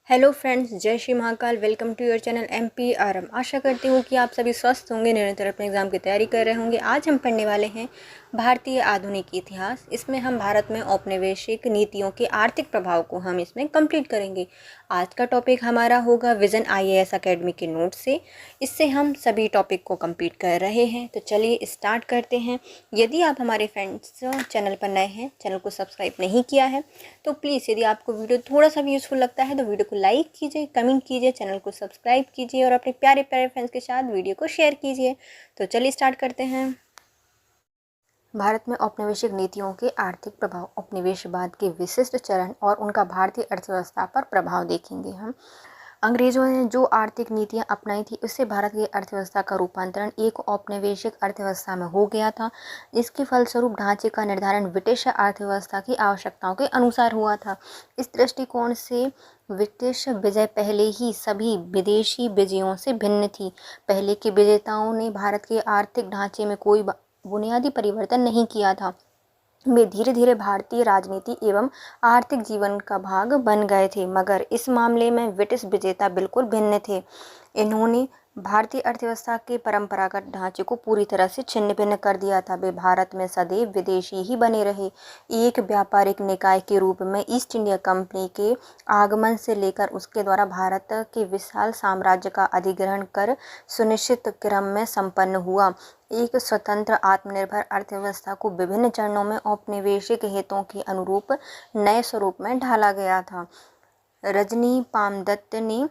Hello friends, जय Shri Mahakal. Welcome to your channel MPRM। आशा करती हूँ कि आप सभी स्वस्थ होंगे, निरंतर अपने एग्ज़ाम की तैयारी कर रहे होंगे। आज हम पढ़ने वाले हैं भारतीय आधुनिक इतिहास। इसमें हम भारत में औपनिवेशिक नीतियों के आर्थिक प्रभाव को हम इसमें कंप्लीट करेंगे। आज का टॉपिक हमारा होगा विज़न IAS अकेडमी के नोट से। इससे हम सभी टॉपिक को कंप्लीट कर रहे हैं। तो चलिए स्टार्ट करते हैं। यदि आप हमारे फ्रेंड्स चैनल पर नए हैं, चैनल को सब्सक्राइब नहीं किया है तो प्लीज़, यदि आपको वीडियो थोड़ा सा भी यूज़फुल लगता है तो वीडियो को लाइक कीजिए, कमेंट कीजिए, चैनल को सब्सक्राइब कीजिए और अपने प्यारे प्यारे फ्रेंड्स के साथ वीडियो को शेयर कीजिए। तो चलिए स्टार्ट करते हैं। भारत में औपनिवेशिक नीतियों के आर्थिक प्रभाव। औपनिवेशवाद के विशिष्ट चरण और उनका भारतीय अर्थव्यवस्था पर प्रभाव देखेंगे हम। अंग्रेजों ने जो आर्थिक नीतियां अपनाई थी, उससे भारत की अर्थव्यवस्था का रूपांतरण एक औपनिवेशिक अर्थव्यवस्था में हो गया था। इसके फलस्वरूप ढांचे का निर्धारण ब्रिटिश अर्थव्यवस्था की आवश्यकताओं के अनुसार हुआ था। इस दृष्टिकोण से ब्रिटिश विजय पहले ही सभी विदेशी विजयों से भिन्न थी। पहले के विजेताओं ने भारत के आर्थिक ढांचे में कोई बुनियादी परिवर्तन नहीं किया था। वे धीरे धीरे भारतीय राजनीति एवं आर्थिक जीवन का भाग बन गए थे, मगर इस मामले में ब्रिटिश विजेता बिल्कुल भिन्न थे। इन्होंने भारतीय अर्थव्यवस्था के परंपरागत ढांचे को पूरी तरह से छिन्न भिन्न कर दिया था। वे भारत में सदैव विदेशी ही बने रहे। एक व्यापारिक निकाय के रूप में ईस्ट इंडिया कंपनी के आगमन से लेकर उसके द्वारा भारत के विशाल साम्राज्य का अधिग्रहण कर सुनिश्चित क्रम में संपन्न हुआ। एक स्वतंत्र आत्मनिर्भर अर्थव्यवस्था को विभिन्न चरणों में औपनिवेशिक हितों के अनुरूप नए स्वरूप में ढाला गया था। रजनी पामदत्त ने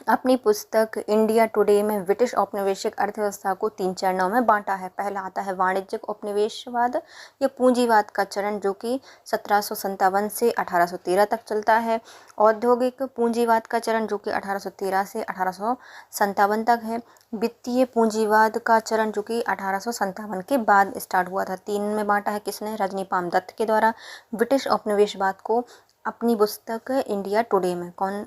अपनी पुस्तक इंडिया टुडे में ब्रिटिश औपनिवेशिक अर्थव्यवस्था को 3 चरणों में बांटा है। पहला आता है वाणिज्यिक औपनिवेशवाद या पूंजीवाद का चरण, जो कि 1757 से 1813 तक चलता है। औद्योगिक पूंजीवाद का चरण, जो कि 1813 से 1857 तक है। वित्तीय पूंजीवाद का चरण, जो कि 1857 के बाद स्टार्ट हुआ था। 3 में बांटा है किसने? रजनी पामदत्त के द्वारा ब्रिटिश औपनिवेशवाद को अपनी पुस्तक इंडिया टुडे में। कौन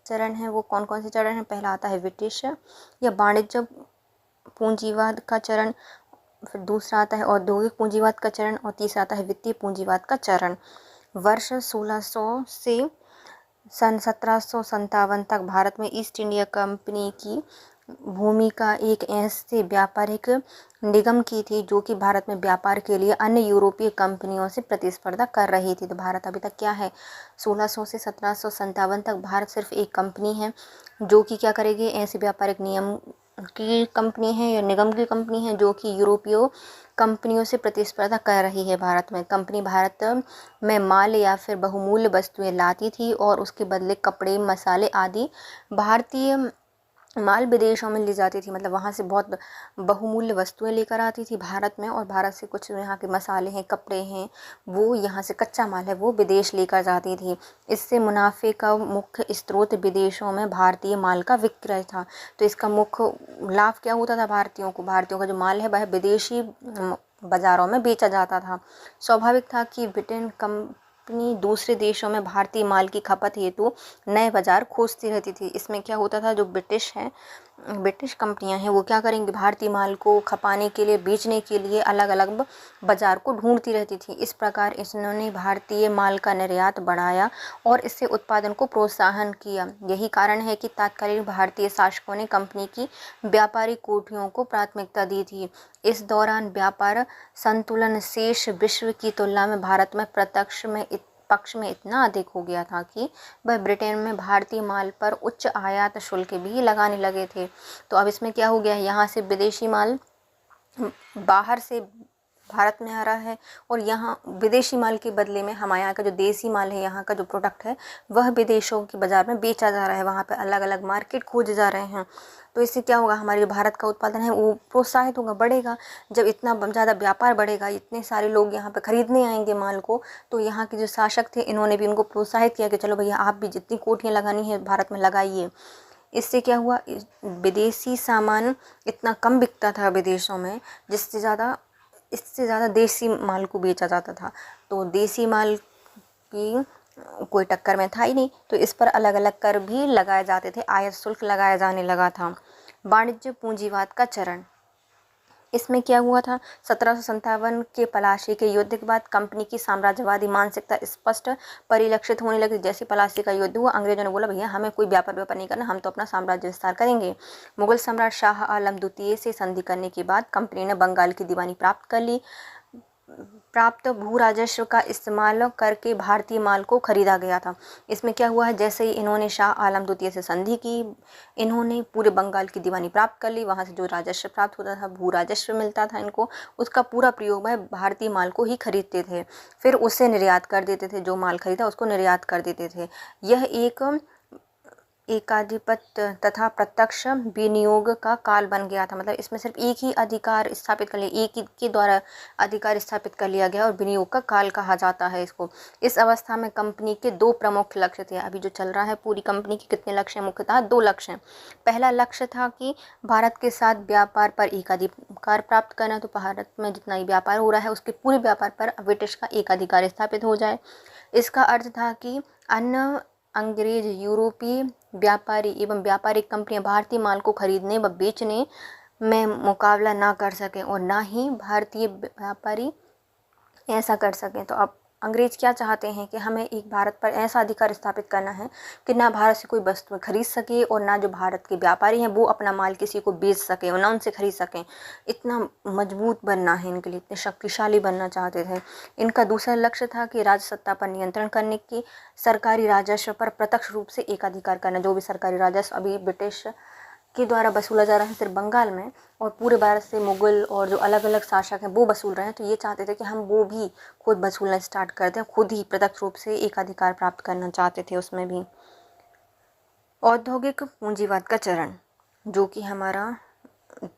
चरण है वो? कौन कौन से चरण हैं? पहला आता है ब्रिटिश या वाणिज्य पूंजीवाद का चरण, फिर दूसरा आता है औद्योगिक पूंजीवाद का चरण और तीसरा आता है वित्तीय पूंजीवाद का चरण। वर्ष 1600 से सन 1757 तक भारत में ईस्ट इंडिया कंपनी की भूमिका एक ऐसे व्यापारिक निगम की थी जो कि भारत में व्यापार के लिए अन्य यूरोपीय कंपनियों से प्रतिस्पर्धा कर रही थी। तो भारत अभी तक क्या है? 1600 से 1757 तक भारत सिर्फ एक कंपनी है जो कि क्या करेगी? ऐसे व्यापारिक नियम की कंपनी है या निगम की कंपनी है जो कि यूरोपीय कंपनियों से प्रतिस्पर्धा कर रही है। भारत में कंपनी भारत में माल या फिर बहुमूल्य वस्तुएं लाती थी और उसके बदले कपड़े, मसाले आदि भारतीय माल विदेशों में ले जाती थी। मतलब वहाँ से बहुत बहुमूल्य वस्तुएं लेकर आती थी भारत में, और भारत से कुछ यहाँ के मसाले हैं, कपड़े हैं, वो यहाँ से कच्चा माल है, वो विदेश लेकर जाती थी। इससे मुनाफे का मुख्य स्रोत विदेशों में भारतीय माल का विक्रय था। तो इसका मुख्य लाभ क्या होता था भारतीयों को? भारतीयों का जो माल है वह विदेशी बाज़ारों में बेचा जाता था। स्वाभाविक था कि ब्रिटेन कंपनी दूसरे देशों में भारतीय माल की खपत हेतु नए बाज़ार खोजती रहती थी। इसमें क्या होता था? जो ब्रिटिश कंपनियां हैं वो क्या करेंगी? भारतीय माल को खपाने के लिए, बेचने के लिए अलग अलग बाज़ार को ढूंढती रहती थी। इस प्रकार इन्होंने भारतीय माल का निर्यात बढ़ाया और इससे उत्पादन को प्रोत्साहन किया। यही कारण है कि तत्कालीन भारतीय शासकों ने कंपनी की व्यापारिक कोठियों को प्राथमिकता दी थी। इस दौरान व्यापार संतुलन शेष विश्व की तुलना में भारत में पक्ष में इतना अधिक हो गया था कि वह ब्रिटेन में भारतीय माल पर उच्च आयात शुल्क भी लगाने लगे थे। तो अब इसमें क्या हो गया है? यहाँ से विदेशी माल बाहर से भारत में आ रहा है और यहाँ विदेशी माल के बदले में हमारे यहाँ का जो देसी माल है, यहाँ का जो प्रोडक्ट है, वह विदेशों के बाज़ार में बेचा जा रहा है। वहाँ पे अलग अलग मार्केट खोजे जा रहे हैं। तो इससे क्या होगा? हमारे जो भारत का उत्पादन है वो प्रोत्साहित होगा, बढ़ेगा। जब इतना ज़्यादा व्यापार बढ़ेगा, इतने सारे लोग यहाँ पे खरीदने आएंगे माल को, तो यहाँ के जो शासक थे इन्होंने भी उनको प्रोत्साहित किया कि चलो भैया, आप भी जितनी कोठियाँ लगानी है भारत में लगाइए। इससे क्या हुआ? विदेशी सामान इतना कम बिकता था विदेशों में, इससे ज़्यादा देसी माल को बेचा जाता था। तो देसी माल की कोई टक्कर में था ही नहीं, तो इस पर अलग अलग कर भी लगाए जाते थे, आयात शुल्क लगाया जाने लगा था। वाणिज्य पूंजीवाद का चरण। इसमें क्या हुआ था, 1757 के पलाशी के युद्ध के बाद कंपनी की साम्राज्यवादी मानसिकता स्पष्ट परिलक्षित होने लगी। जैसे पलाशी का युद्ध हुआ, अंग्रेजों ने बोला भैया हमें कोई व्यापार नहीं करना, हम तो अपना साम्राज्य विस्तार करेंगे। मुगल सम्राट शाह आलम द्वितीय से संधि करने के बाद कंपनी ने बंगाल की दीवानी प्राप्त कर ली। प्राप्त भू राजस्व का इस्तेमाल करके भारतीय माल को खरीदा गया था। इसमें क्या हुआ है, जैसे ही इन्होंने शाह आलम द्वितीय से संधि की, इन्होंने पूरे बंगाल की दीवानी प्राप्त कर ली। वहाँ से जो राजस्व प्राप्त होता था, भू राजस्व मिलता था इनको, उसका पूरा प्रयोग वह भारतीय माल को ही खरीदते थे, फिर उसे निर्यात कर देते थे। जो माल खरीदा उसको निर्यात कर देते थे। यह एक एकाधिपत्य तथा प्रत्यक्ष विनियोग का काल बन गया था। मतलब इसमें सिर्फ एक ही अधिकार स्थापित कर लिया, एक ही के द्वारा अधिकार स्थापित कर लिया गया और विनियोग का काल कहा जाता है इसको। इस अवस्था में कंपनी के दो प्रमुख लक्ष्य थे। अभी जो चल रहा है पूरी कंपनी के कितने लक्ष्य हैं, मुख्यतः दो लक्ष्य हैं। पहला लक्ष्य था कि भारत के साथ व्यापार पर एकाधिकार प्राप्त करना, तो भारत में जितना भी व्यापार हो रहा है उसके पूरे व्यापार पर ब्रिटिश का एकाधिकार स्थापित हो जाए। इसका अर्थ था कि अन्य अंग्रेज, यूरोपीय व्यापारी एवं व्यापारिक कंपनियां भारतीय माल को खरीदने व बेचने में मुकाबला ना कर सकें और ना ही भारतीय व्यापारी ऐसा कर सकें। तो अब अंग्रेज क्या चाहते हैं कि हमें एक भारत पर ऐसा अधिकार स्थापित करना है कि ना भारत से कोई वस्तु खरीद सके और ना जो भारत के व्यापारी हैं वो अपना माल किसी को बेच सकें और ना उनसे खरीद सकें। इतना मजबूत बनना है इनके लिए, इतने शक्तिशाली बनना चाहते थे। इनका दूसरा लक्ष्य था कि राज्य सत्ता पर नियंत्रण करने की, सरकारी राजस्व पर प्रत्यक्ष रूप से एकाधिकार करना। जो भी सरकारी राजस्व अभी ब्रिटिश के द्वारा वसूला जा रहा है सिर्फ बंगाल में, और पूरे भारत से मुगल और जो अलग अलग शासक हैं वो वसूल रहे हैं, तो ये चाहते थे कि हम वो भी खुद वसूलना स्टार्ट कर दें, खुद ही प्रत्यक्ष रूप से एकाधिकार प्राप्त करना चाहते थे उसमें भी। औद्योगिक पूंजीवाद का चरण, जो कि हमारा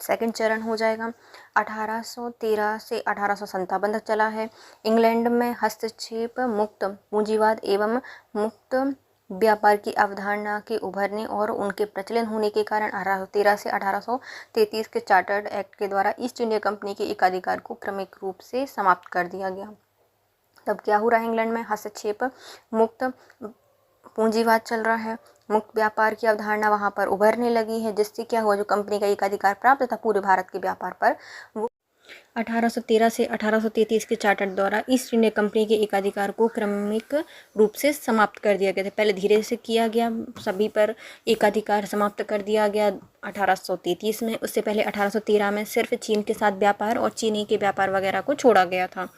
सेकंड चरण हो जाएगा, 1813 से 1857 तक चला है। इंग्लैंड में हस्तक्षेप मुक्त पूंजीवाद एवं मुक्त व्यापार की अवधारणा के उभरने और उनके प्रचलन होने के कारण 1813 से 1833 के चार्टर्ड एक्ट के द्वारा ईस्ट इंडिया कंपनी के एकाधिकार को क्रमिक रूप से समाप्त कर दिया गया। तब क्या हो रहा है, इंग्लैंड में हस्तक्षेप मुक्त पूंजीवाद चल रहा है, मुक्त व्यापार की अवधारणा वहाँ पर उभरने लगी है, जिससे क्या हुआ, जो कंपनी का एकाधिकार प्राप्त था पूरे भारत के व्यापार पर, वो 1813 से 1833 के चार्टर द्वारा ईस्ट इंडिया कंपनी के एकाधिकार को क्रमिक रूप से समाप्त कर दिया गया था। पहले धीरे से किया गया, सभी पर एकाधिकार समाप्त कर दिया गया 1833 में। उससे पहले 1813 में सिर्फ चीन के साथ व्यापार और चीनी के व्यापार वगैरह को छोड़ा गया था।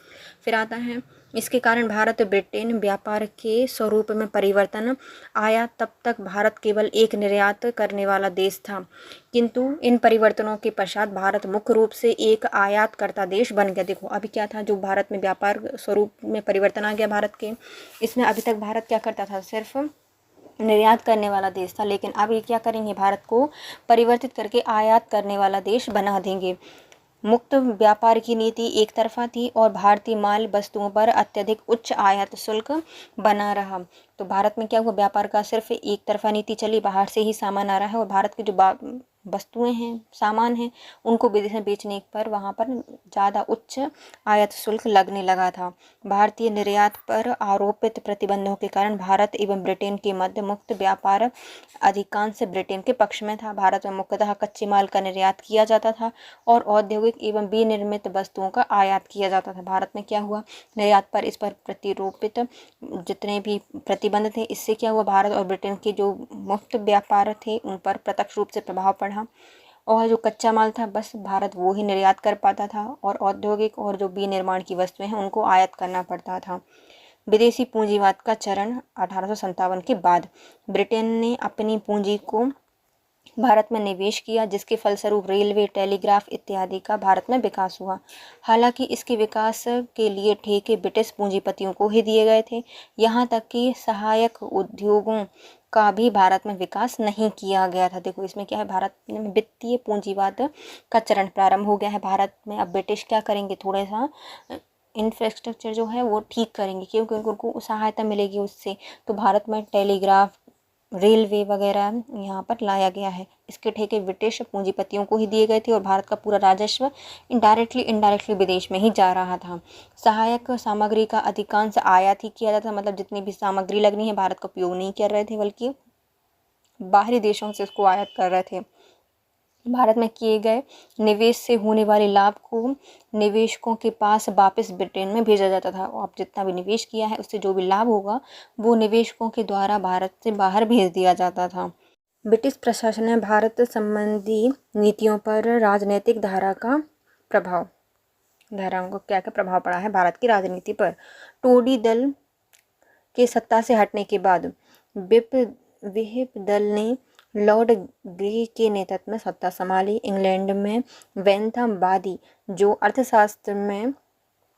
फिर आता है, इसके कारण भारत ब्रिटेन व्यापार के स्वरूप में परिवर्तन आया। तब तक भारत केवल एक निर्यात करने वाला देश था, किंतु इन परिवर्तनों के पश्चात भारत मुख्य रूप से एक आयात करता देश बन गया। देखो अभी क्या था, जो भारत में व्यापार स्वरूप में परिवर्तन आ गया भारत के, इसमें अभी तक भारत क्या करता था, सिर्फ निर्यात करने वाला देश था, लेकिन अब ये क्या करेंगे, भारत को परिवर्तित करके आयात करने वाला देश बना देंगे। मुक्त व्यापार की नीति एक तरफा थी और भारतीय माल वस्तुओं पर अत्यधिक उच्च आयात शुल्क बना रहा। तो भारत में क्या हुआ, व्यापार का सिर्फ एक तरफा नीति चली, बाहर से ही सामान आ रहा है और भारत के जो वस्तुएं हैं, सामान हैं, उनको विदेश में बेचने पर वहाँ पर ज़्यादा उच्च आयात शुल्क लगने लगा था। भारतीय निर्यात पर आरोपित प्रतिबंधों के कारण भारत एवं ब्रिटेन के मध्य मुक्त व्यापार अधिकांश ब्रिटेन के पक्ष में था। भारत में मुख्यतः कच्चे माल का निर्यात किया जाता था और औद्योगिक एवं विनिर्मित वस्तुओं का आयात किया जाता था। भारत में क्या हुआ, निर्यात पर इस पर प्रतिरोपित जितने भी प्रतिबंध थे, इससे क्या हुआ, भारत और ब्रिटेन के जो मुक्त व्यापार थे उन पर प्रत्यक्ष रूप से प्रभाव पड़ा। और जो कच्चा माल था बस भारत वो ही निर्यात कर पाता था और औद्योगिक और जो विनिर्माण की वस्तुएं हैं उनको आयात करना पड़ता था। विदेशी पूंजीवाद का चरण 1857 के बाद ब्रिटेन ने अपनी पूंजी को भारत में निवेश किया, जिसके फलस्वरूप रेलवे, टेलीग्राफ इत्यादि का भारत में विकास हुआ। हालांकि इसके विकास के लिए ठेके ब्रिटिश पूंजीपतियों को ही दिए गए थे। यहाँ तक कि सहायक उद्योगों का भी भारत में विकास नहीं किया गया था। देखो इसमें क्या है, भारत में वित्तीय पूंजीवाद का चरण प्रारंभ हो गया है भारत में। अब ब्रिटिश क्या करेंगे, थोड़ा सा इंफ्रास्ट्रक्चर जो है वो ठीक करेंगे, क्योंकि उनको सहायता मिलेगी उससे। तो भारत में टेलीग्राफ, रेलवे वगैरह यहाँ पर लाया गया है। इसके ठेके ब्रिटिश पूंजीपतियों को ही दिए गए थे और भारत का पूरा राजस्व इनडायरेक्टली विदेश में ही जा रहा था। सहायक सामग्री का अधिकांश आयात ही किया जाता था, मतलब जितनी भी सामग्री लगनी है भारत का उपयोग नहीं कर रहे थे, बल्कि बाहरी देशों से उसको आयात कर रहे थे। भारत में किए गए निवेश से होने वाले लाभ को निवेशकों के पास वापस ब्रिटेन में भेजा जाता था। आप जितना भी निवेश किया है उससे जो भी लाभ होगा वो निवेशकों के द्वारा भारत से बाहर भेज दिया जाता था। ब्रिटिश प्रशासन ने भारत संबंधी नीतियों पर राजनीतिक धाराओं को क्या क्या प्रभाव पड़ा है भारत की राजनीति पर। टोडी दल के सत्ता से हटने के बाद विप दल ने लॉर्ड ग्रे के नेतृत्व में सत्ता संभाली। इंग्लैंड में बेंथम वादी, जो अर्थशास्त्र में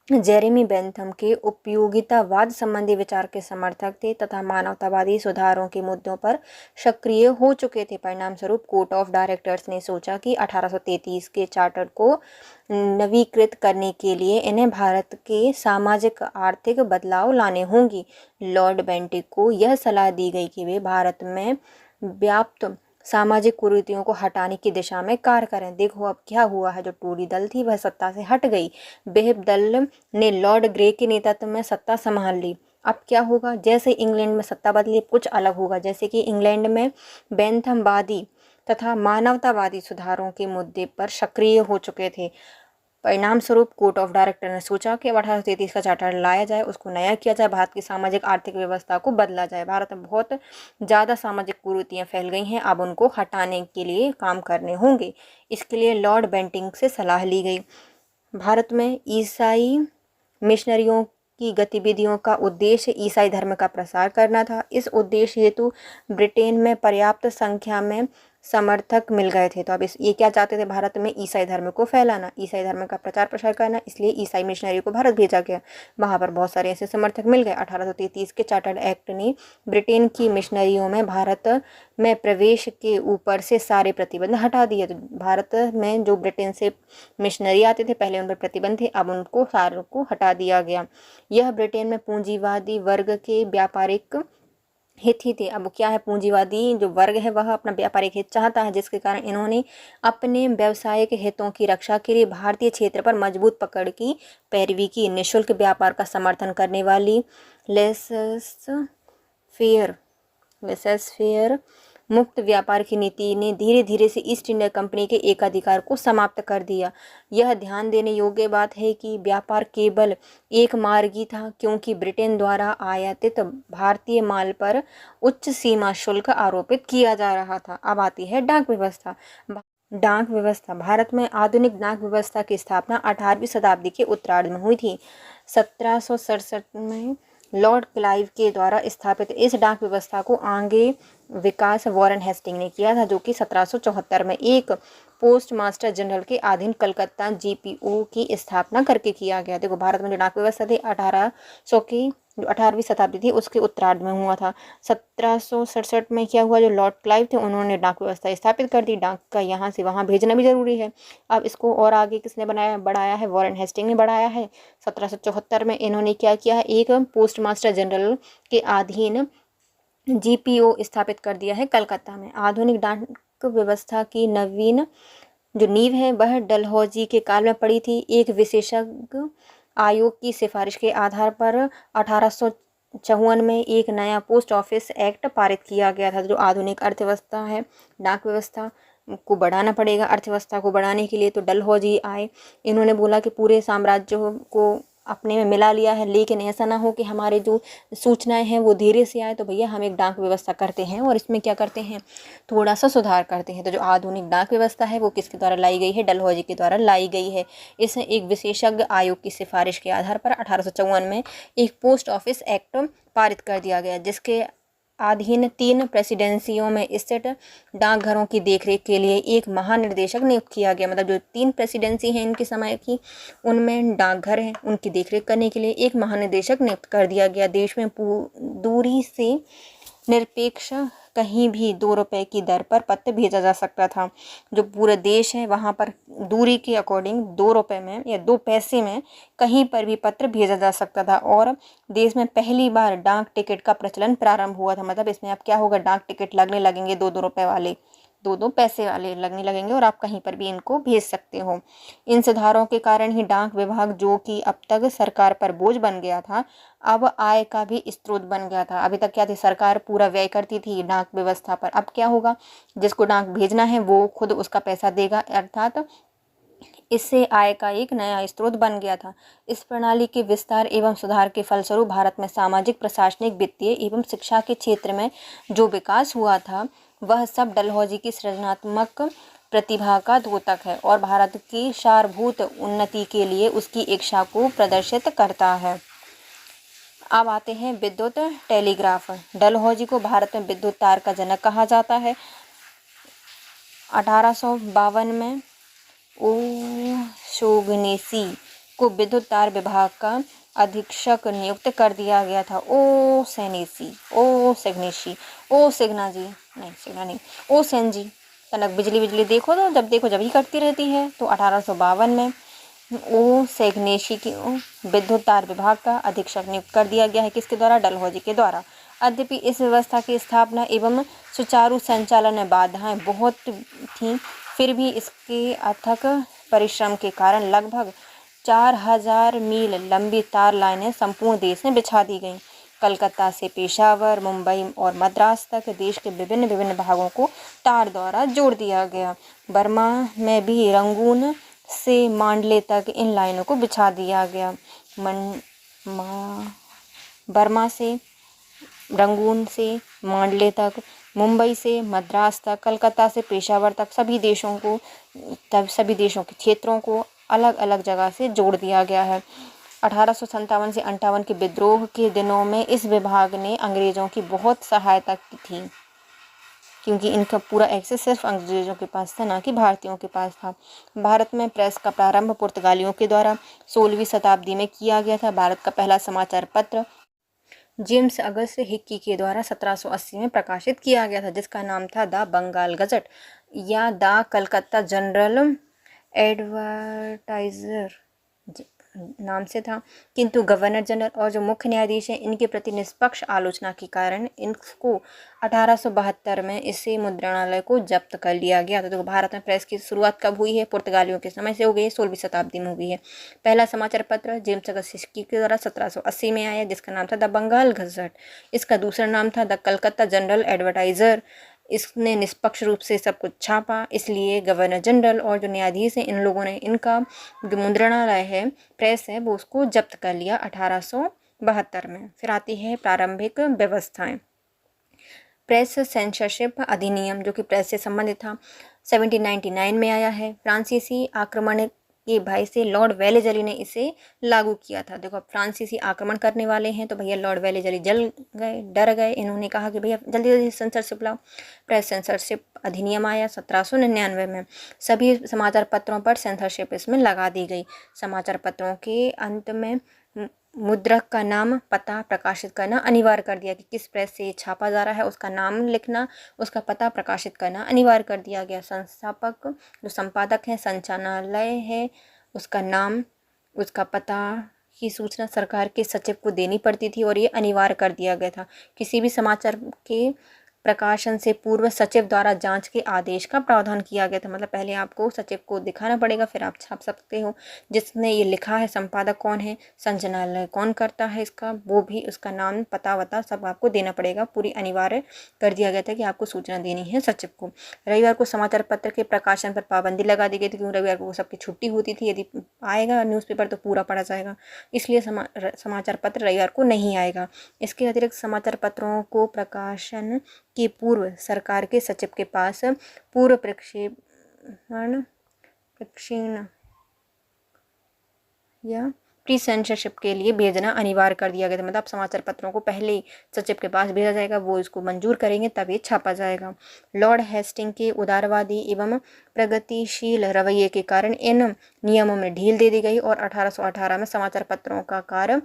जेरेमी बेंथम के उपयोगितावाद संबंधी विचार के समर्थक थे तथा मानवतावादी सुधारों के मुद्दों पर सक्रिय हो चुके थे। परिणाम स्वरूप कोर्ट ऑफ डायरेक्टर्स ने सोचा कि 1833 के चार्टर को नवीकृत करने के लिए इन्हें भारत के सामाजिक आर्थिक बदलाव लाने होंगे। लॉर्ड बेंटिक को यह सलाह दी गई कि वे भारत में व्याप्त सामाजिक कुरीतियों को हटाने की दिशा में कार्य करें। देखो अब क्या हुआ है, जो टोरी दल थी वह सत्ता से हट गई। बेहब दल ने लॉर्ड ग्रे के नेतृत्व में सत्ता संभाल ली। अब क्या होगा, जैसे इंग्लैंड में सत्ता बदली कुछ अलग होगा। जैसे कि इंग्लैंड में बेंथमवादी तथा मानवतावादी सुधारों के मुद्दे पर सक्रिय हो चुके थे। परिणाम स्वरूप कोर्ट ऑफ डायरेक्टर ने सोचा कि 1833 का चार्टर लाया जाए, उसको नया किया जाए, भारत की सामाजिक आर्थिक व्यवस्था को बदला जाए। भारत में बहुत ज़्यादा सामाजिक कुरीतियाँ फैल गई हैं, अब उनको हटाने के लिए काम करने होंगे। इसके लिए लॉर्ड बेंटिंग से सलाह ली गई। भारत में ईसाई मिशनरियों की गतिविधियों का उद्देश्य ईसाई धर्म का प्रसार करना था। इस उद्देश्य हेतु ब्रिटेन में पर्याप्त संख्या में समर्थक मिल गए थे। तो अब ये क्या चाहते थे, भारत में ईसाई धर्म को फैलाना, ईसाई धर्म का प्रचार प्रसार करना, इसलिए ईसाई मिशनरी को भारत भेजा गया। वहाँ पर बहुत सारे ऐसे समर्थक मिल गए। 1833 के चार्टर्ड एक्ट ने ब्रिटेन की मिशनरियों में भारत में प्रवेश के ऊपर से सारे प्रतिबंध हटा दिए। तो भारत में जो ब्रिटेन से मिशनरी आते थे पहले उन पर प्रतिबंध थे, अब उनको सारों को हटा दिया गया। यह ब्रिटेन में पूंजीवादी वर्ग के व्यापारिक हित ही थे। अब क्या है, पूंजीवादी जो वर्ग है वह अपना व्यापारिक हित चाहता है, जिसके कारण इन्होंने अपने व्यवसायिक हितों की रक्षा के लिए भारतीय क्षेत्र पर मजबूत पकड़ की पैरवी की। निःशुल्क व्यापार का समर्थन करने वाली लेसेस फेयर मुक्त व्यापार की नीति ने धीरे धीरे से ईस्ट इंडिया कंपनी के एकाधिकार को समाप्त कर दिया। यह ध्यान देने योग्य बात है कि व्यापार केवल एक मार्गी था, क्योंकि ब्रिटेन द्वारा आयातित भारतीय माल पर उच्च सीमा शुल्क आरोपित किया जा रहा था। अब आती है डाक व्यवस्था। डाक व्यवस्था भारत में आधुनिक डाक व्यवस्था की स्थापना 18वीं शताब्दी के उत्तरार्ध में हुई थी। 1767 में लॉर्ड क्लाइव के द्वारा स्थापित इस डाक व्यवस्था को आगे विकास वॉरेन हेस्टिंग ने किया था, जो कि 1774 में एक पोस्ट मास्टर जनरल के अधीन कलकत्ता जीपीओ की स्थापना करके किया गया। देखो भारत में जो डाक व्यवस्था थी 1800 की जो 18वीं शताब्दी थी उसके उत्तरार्ध में हुआ था। 1767 में क्या हुआ, जो लॉर्ड क्लाइव थे उन्होंने डाक व्यवस्था स्थापित कर दी। डाक का यहाँ से वहाँ भेजना भी जरूरी है। अब इसको और आगे किसने बढ़ाया है, वॉरेन हेस्टिंग ने बढ़ाया है। 1774 में इन्होंने क्या किया है, एक पोस्ट मास्टर जनरल के अधीन जीपीओ स्थापित कर दिया है कलकत्ता में। आधुनिक डाक व्यवस्था की नवीन जो नींव है वह डलहौजी के काल में पड़ी थी। एक विशेषज्ञ आयोग की सिफारिश के आधार पर 1854 में एक नया पोस्ट ऑफिस एक्ट पारित किया गया था। जो आधुनिक अर्थव्यवस्था है, डाक व्यवस्था को बढ़ाना पड़ेगा। अर्थव्यवस्था को बढ़ाने के लिए तो डलहौजी आए, इन्होंने बोला कि पूरे साम्राज्य को अपने में मिला लिया है, लेकिन ऐसा ना हो कि हमारे जो सूचनाएं हैं वो धीरे से आए। तो भैया हम एक डाक व्यवस्था करते हैं और इसमें क्या करते हैं, थोड़ा सा सुधार करते हैं। तो जो आधुनिक डाक व्यवस्था है वो किसके द्वारा लाई गई है, डलहौजी के द्वारा लाई गई है। इसे एक विशेषज्ञ आयोग की सिफारिश के आधार पर 1854 में एक पोस्ट ऑफिस एक्ट पारित कर दिया गया, जिसके अधीन 3 प्रेसिडेंसियों में स्थित डाकघरों की देखरेख के लिए एक महानिर्देशक नियुक्त किया गया। मतलब जो 3 प्रेसिडेंसी हैं इनके समय की, उनमें डाकघर हैं, उनकी देखरेख करने के लिए एक महानिदेशक नियुक्त कर दिया गया। देश में दूरी से निरपेक्ष कहीं भी 2 रुपये की दर पर पत्र भेजा जा सकता था। जो पूरा देश है वहाँ पर दूरी के अकॉर्डिंग 2 रुपये में या 2 पैसे में कहीं पर भी पत्र भेजा जा सकता था। और देश में पहली बार डाक टिकट का प्रचलन प्रारंभ हुआ था। मतलब इसमें अब क्या होगा, डाक टिकट लगने लगेंगे 2-2 रुपये वाले, दो पैसे वाले लगने लगेंगे और आप कहीं पर भी इनको भेज सकते हो। इन सुधारों के कारण ही डाक विभाग, जो कि अब तक सरकार पर बोझ बन गया था, अब आय का भी स्रोत बन गया था। अभी तक क्या थी, सरकार पूरा व्यय करती थी डाक व्यवस्था पर। अब क्या होगा, जिसको डाक भेजना है वो खुद उसका पैसा देगा, अर्थात इससे आय का एक नया स्रोत बन गया था। इस प्रणाली के विस्तार एवं सुधार के फलस्वरूप भारत में सामाजिक, प्रशासनिक, वित्तीय एवं शिक्षा के क्षेत्र में जो विकास हुआ था, वह सब डलहौजी की सृजनात्मक प्रतिभा का द्योतक है और भारत की सारभूत उन्नति के लिए उसकी इच्छा को प्रदर्शित करता है। अब आते हैं विद्युत टेलीग्राफ। डलहौजी को भारत में विद्युत तार का जनक कहा जाता है। 1852 में ओशोगनेसी को विद्युत तार विभाग का अधीक्षक नियुक्त कर दिया गया था। ओसेनजी तनक बिजली देखो तो जब ही करती रहती है। तो 1852 में ओसेग्नेशी की विद्युत तार विभाग का अधीक्षक नियुक्त कर दिया गया है। किसके द्वारा? डलहौजी के द्वारा। यद्यपि इस व्यवस्था की स्थापना एवं सुचारू संचालन में बाधाएं बहुत थीं, फिर भी इसके अथक परिश्रम के कारण लगभग 4000 मील लंबी तार लाइनें संपूर्ण देश में बिछा दी गईं। कलकत्ता से पेशावर, मुंबई और मद्रास तक देश के विभिन्न भागों को तार द्वारा जोड़ दिया गया। बर्मा में भी रंगून से मांडले तक इन लाइनों को बिछा दिया गया। बर्मा से रंगून से मांडले तक, मुंबई से मद्रास तक, कलकत्ता से पेशावर तक सभी देशों के क्षेत्रों को अलग अलग जगह से जोड़ दिया गया है। 1857 से 58 के विद्रोह के दिनों में इस विभाग ने अंग्रेजों की बहुत सहायता की थी, क्योंकि इनका पूरा एक्सेस सिर्फ अंग्रेजों के पास था, ना कि भारतीयों के पास था। भारत में प्रेस का प्रारंभ पुर्तगालियों के द्वारा 16वीं शताब्दी में किया गया था। भारत का पहला समाचार पत्र जेम्स अगस्त हिक्की के द्वारा 1780 में प्रकाशित किया गया था, जिसका नाम था द बंगाल गजट या द कलकत्ता जनरल एडवर्टाइजर नाम से था। किंतु गवर्नर जनरल और जो मुख्य न्यायाधीश हैं, इनके प्रति निष्पक्ष आलोचना के कारण इनको 1872 में इसे मुद्रणालय को जब्त कर लिया गया। तो देखो, भारत में प्रेस की शुरुआत कब हुई है? पुर्तगालियों के समय से हो गई है, 16वीं शताब्दी में हो गई है। पहला समाचार पत्र जेम्स अगस्त हिक्की के द्वारा 1780 में आया, जिसका नाम था द बंगाल गजट। इसका दूसरा नाम था द कलकत्ता जनरल एडवर्टाइजर। इसने निष्पक्ष रूप से सब कुछ छापा, इसलिए गवर्नर जनरल और जो न्यायाधीश हैं, इन लोगों ने इनका जो मुद्रणालय है, प्रेस है, वो उसको जब्त कर लिया 1872 में। फिर आती है प्रारंभिक व्यवस्थाएं। प्रेस सेंसरशिप अधिनियम, जो कि प्रेस से संबंधित था, 1799 में आया है। फ्रांसीसी आक्रमण के भय से लॉर्ड वेलेजली ने इसे लागू किया था। देखो, अब फ्रांसीसी आक्रमण करने वाले हैं, तो भैया लॉर्ड वेलेजली डर गए। इन्होंने कहा कि भैया जल्दी जल्दी सेंसरशिप लाओ। प्रेस सेंसरशिप अधिनियम आया 1799 में। सभी समाचार पत्रों पर सेंसरशिप इसमें लगा दी गई। समाचार पत्रों के अंत में मुद्रक का नाम, पता प्रकाशित करना अनिवार्य कर दिया कि किस प्रेस से छापा जा रहा है, उसका नाम लिखना, उसका पता प्रकाशित करना अनिवार्य कर दिया गया। संस्थापक, जो संपादक है, संचालनालय है, उसका नाम, उसका पता की सूचना सरकार के सचिव को देनी पड़ती थी और ये अनिवार्य कर दिया गया था। किसी भी समाचार के प्रकाशन से पूर्व सचिव द्वारा जांच के आदेश का प्रावधान किया गया था। मतलब पहले आपको सचिव को दिखाना पड़ेगा, फिर आप छाप सकते हो। जिसने ये लिखा है, संपादक कौन है, संचालनालय कौन करता है इसका, वो भी उसका नाम, पता वता सब आपको देना पड़ेगा। पूरी अनिवार्य कर दिया गया था कि आपको सूचना देनी है सचिव को। रविवार को समाचार पत्र के प्रकाशन पर पाबंदी लगा दी गई थी, क्योंकि रविवार को सबकी छुट्टी होती थी। यदि आएगा न्यूज़पेपर तो पूरा पढ़ा जाएगा, इसलिए समाचार पत्र रविवार को नहीं आएगा। इसके अतिरिक्त समाचार पत्रों को प्रकाशन के पूर्व सरकार के सचिव के पास पूर्व प्रक्षेपण या प्री सेंसरशिप के लिए भेजना अनिवार्य कर दिया गया था। मतलब समाचार पत्रों को पहले सचिव के पास भेजा जाएगा, वो इसको मंजूर करेंगे तब ये छापा जाएगा। लॉर्ड हेस्टिंग के उदारवादी एवं प्रगतिशील रवैये के कारण इन नियमों में ढील दे दी गई और 1818 में समाचार पत्रों का कार्य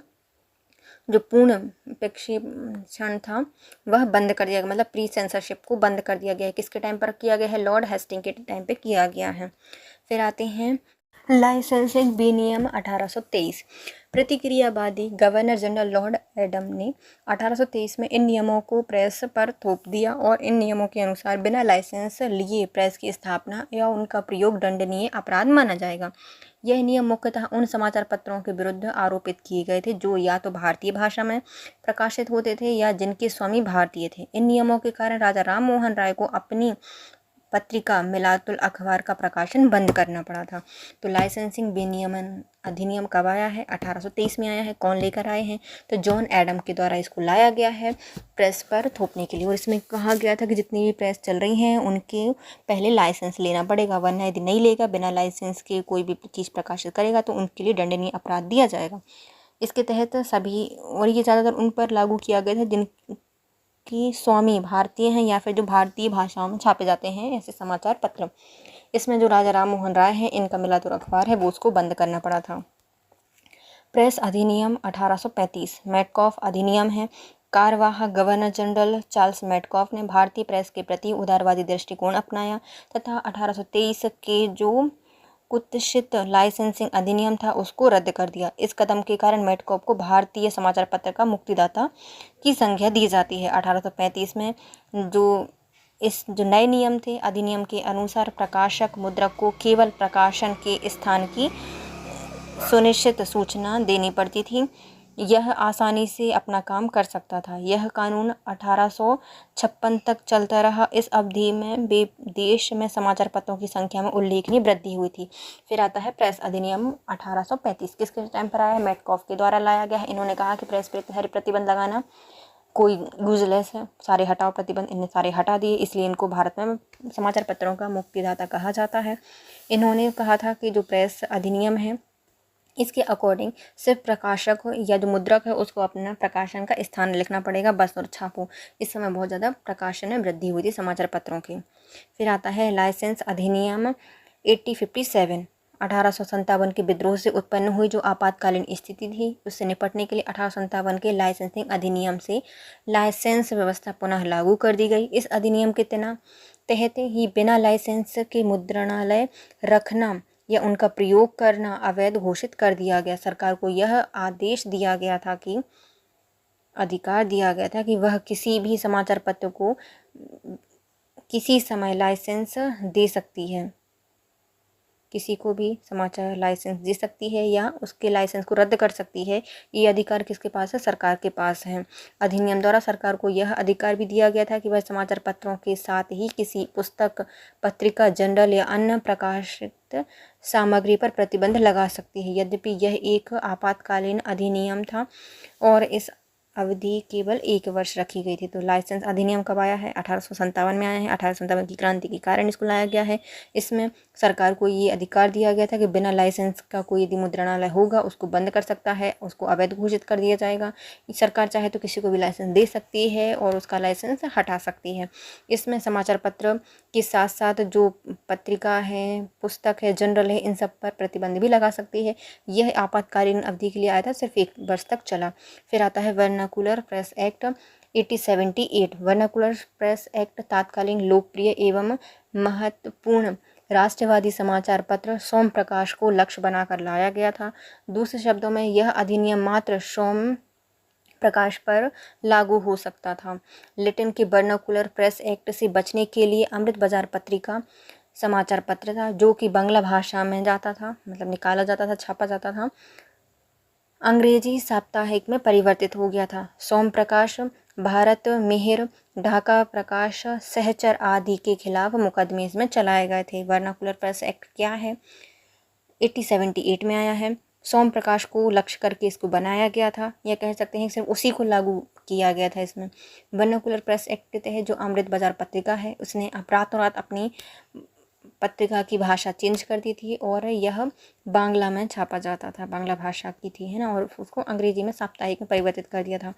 जो पूर्ण प्रक्षेपण था वह बंद कर दिया गया। मतलब प्री सेंसरशिप को बंद कर दिया गया है। किसके टाइम पर किया गया है? लॉर्ड हेस्टिंग के टाइम पे किया गया है। फिर आते हैं लाइसेंसिंग विनियम 1823। प्रतिक्रियावादी गवर्नर जनरल लॉर्ड एडम ने 1823 में इन नियमों को प्रेस पर थोप दिया और इन नियमों के अनुसार बिना लाइसेंस लिए प्रेस की स्थापना या उनका प्रयोग दंडनीय अपराध माना जाएगा। यह नियम मुख्यतः उन समाचार पत्रों के विरुद्ध आरोपित किए गए थे जो या तो भारतीय भाषा में प्रकाशित होते थे या जिनके स्वामी भारतीय थे। इन नियमों के कारण राजा राम मोहन राय को अपनी पत्रिका मिलातुल अखबार का प्रकाशन बंद करना पड़ा था। तो लाइसेंसिंग विनियमन अधिनियम कब आया है? 1823 में आया है। कौन लेकर आए हैं? तो जॉन एडम के द्वारा इसको लाया गया है प्रेस पर थोपने के लिए। और इसमें कहा गया था कि जितनी भी प्रेस चल रही हैं उनके पहले लाइसेंस लेना पड़ेगा, वरना यदि नहीं लेगा, बिना लाइसेंस के कोई भी चीज़ प्रकाशित करेगा तो उनके लिए दंडनीय अपराध दिया जाएगा। इसके तहत सभी, और ये ज़्यादातर उन पर लागू किया गया था जिन कि स्वामी भारतीय हैं या फिर जो भारतीय भाषाओं में छापे जाते हैं ऐसे समाचार पत्र। इसमें जो राजा राम मोहन राय हैं इनका मिलातुल अखबार है वो उसको बंद करना पड़ा था। प्रेस अधिनियम 1835 मेटकॉफ अधिनियम है। कार्यवाहक गवर्नर जनरल चार्ल्स मेटकॉफ ने भारतीय प्रेस के प्रति उदारवादी दृष्टिकोण अपनाया तथा 1823 के जो कुत्सित लाइसेंसिंग अधिनियम था उसको रद्द कर दिया। इस कदम के कारण मेटकॉफ को भारतीय समाचार पत्र का मुक्तिदाता की संज्ञा दी जाती है। 1835 में जो नए नियम थे, अधिनियम के अनुसार प्रकाशक मुद्रक को केवल प्रकाशन के स्थान की सुनिश्चित सूचना देनी पड़ती थी। यह आसानी से अपना काम कर सकता था। यह कानून 1856 तक चलता रहा। इस अवधि में देश में समाचार पत्रों की संख्या में उल्लेखनीय वृद्धि हुई थी। फिर आता है प्रेस अधिनियम 1835। किसके टाइम पर आया है? मेटकॉफ के द्वारा लाया गया है। इन्होंने कहा कि प्रेस पर सारे प्रतिबंध लगाना कोई यूजलेस है, सारे हटाओ प्रतिबंध। इन्हें सारे हटा दिए, इसलिए इनको भारत में समाचार पत्रों का मुक्तिदाता कहा जाता है। इन्होंने कहा था कि जो प्रेस अधिनियम है इसके अकॉर्डिंग सिर्फ प्रकाशक हो या जो मुद्रक है उसको अपना प्रकाशन का स्थान लिखना पड़ेगा बस, और छापो। इस समय बहुत ज़्यादा प्रकाशन में वृद्धि हुई थी समाचार पत्रों की। फिर आता है लाइसेंस अधिनियम 1857। 1857 के विद्रोह से उत्पन्न हुई जो आपातकालीन स्थिति थी उससे निपटने के लिए 1857 के लाइसेंसिंग अधिनियम से लाइसेंस व्यवस्था पुनः लागू कर दी गई। इस अधिनियम के तहत ही बिना लाइसेंस के मुद्रणालय रखना या उनका प्रयोग करना अवैध घोषित कर दिया गया। सरकार को यह आदेश दिया गया था कि अधिकार दिया गया था कि वह किसी भी समाचार पत्र को किसी समय लाइसेंस दे सकती है, किसी को भी समाचार लाइसेंस दे सकती है या उसके लाइसेंस को रद्द कर सकती है। ये अधिकार किसके पास है? सरकार के पास है। अधिनियम द्वारा सरकार को यह अधिकार भी दिया गया था कि वह समाचार पत्रों के साथ ही किसी पुस्तक, पत्रिका, जर्नल या अन्य प्रकाशित सामग्री पर प्रतिबंध लगा सकती है। यद्यपि यह एक आपातकालीन अधिनियम था और इस अवधि केवल 1 वर्ष रखी गई थी। तो लाइसेंस अधिनियम कब आया है? 1857 में आया है। 1857 की क्रांति के कारण इसको लाया गया है। इसमें सरकार को ये अधिकार दिया गया था कि बिना लाइसेंस का कोई यदि मुद्रणालय होगा उसको बंद कर सकता है, उसको अवैध घोषित कर दिया जाएगा। सरकार चाहे तो किसी को भी लाइसेंस दे सकती है और उसका लाइसेंस हटा सकती है। इसमें समाचार पत्र के साथ साथ जो पत्रिका है, पुस्तक है, जर्नल है, इन सब पर प्रतिबंध भी लगा सकती है। यह आपातकालीन अवधि के लिए आया था, सिर्फ 1 वर्ष तक चला। फिर आता है vernacular press act 1878। Vernacular press act तात्कालीन लोकप्रिय एवं महत्वपूर्ण राष्ट्रवादी समाचार पत्र सोम प्रकाश को लक्ष्य बनाकर लाया गया था। दूसरे शब्दों में यह अधिनियम मात्र सोम प्रकाश पर लागू हो सकता था। लिटिन के वर्नाकुलर प्रेस एक्ट से बचने के लिए अमृत बाजार पत्रिका समाचार पत्र था जो कि बांग्ला भाषा में जाता था, मतलब निकाला जाता था, छापा जाता था, अंग्रेजी साप्ताहिक में परिवर्तित हो गया था। सोम प्रकाश, भारत मिहिर, ढाका प्रकाश, सहचर आदि के खिलाफ मुकदमे इसमें चलाए गए थे। वर्नाकुलर प्रेस एक्ट क्या है? 1878 में आया है। सोम प्रकाश को लक्ष्य करके इसको बनाया गया था, या कह सकते हैं सिर्फ उसी को लागू किया गया था। इसमें वर्नाकुलर प्रेस एक्ट के तहत जो अमृत बाजार पत्रिका है उसने रातों रात अपनी पत्रिका की भाषा चेंज कर दी थी और यह बांग्ला में छापा जाता था, बांग्ला भाषा की थी, है ना, और उसको अंग्रेजी में साप्ताहिक में परिवर्तित कर दिया था।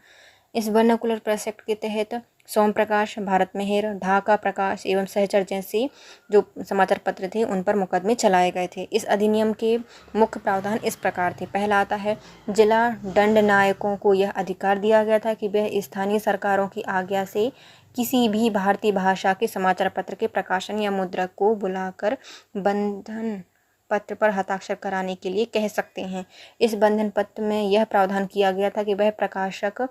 इस वर्नाकुलर प्रेस एक्ट के तहत सोम प्रकाश, भारत मिहिर, ढाका प्रकाश एवं सहचर जैसे जो समाचार पत्र थे उन पर मुकदमे चलाए गए थे। इस अधिनियम के मुख्य प्रावधान इस प्रकार थे। पहला आता है, जिला दंड नायकों को यह अधिकार दिया गया था कि वह स्थानीय सरकारों की आज्ञा से किसी भी भारतीय भाषा के समाचार पत्र के प्रकाशन या मुद्रक को बुलाकर बंधन पत्र पर हस्ताक्षर कराने के लिए कह सकते हैं। इस बंधन पत्र में यह प्रावधान किया गया था कि वह प्रकाशक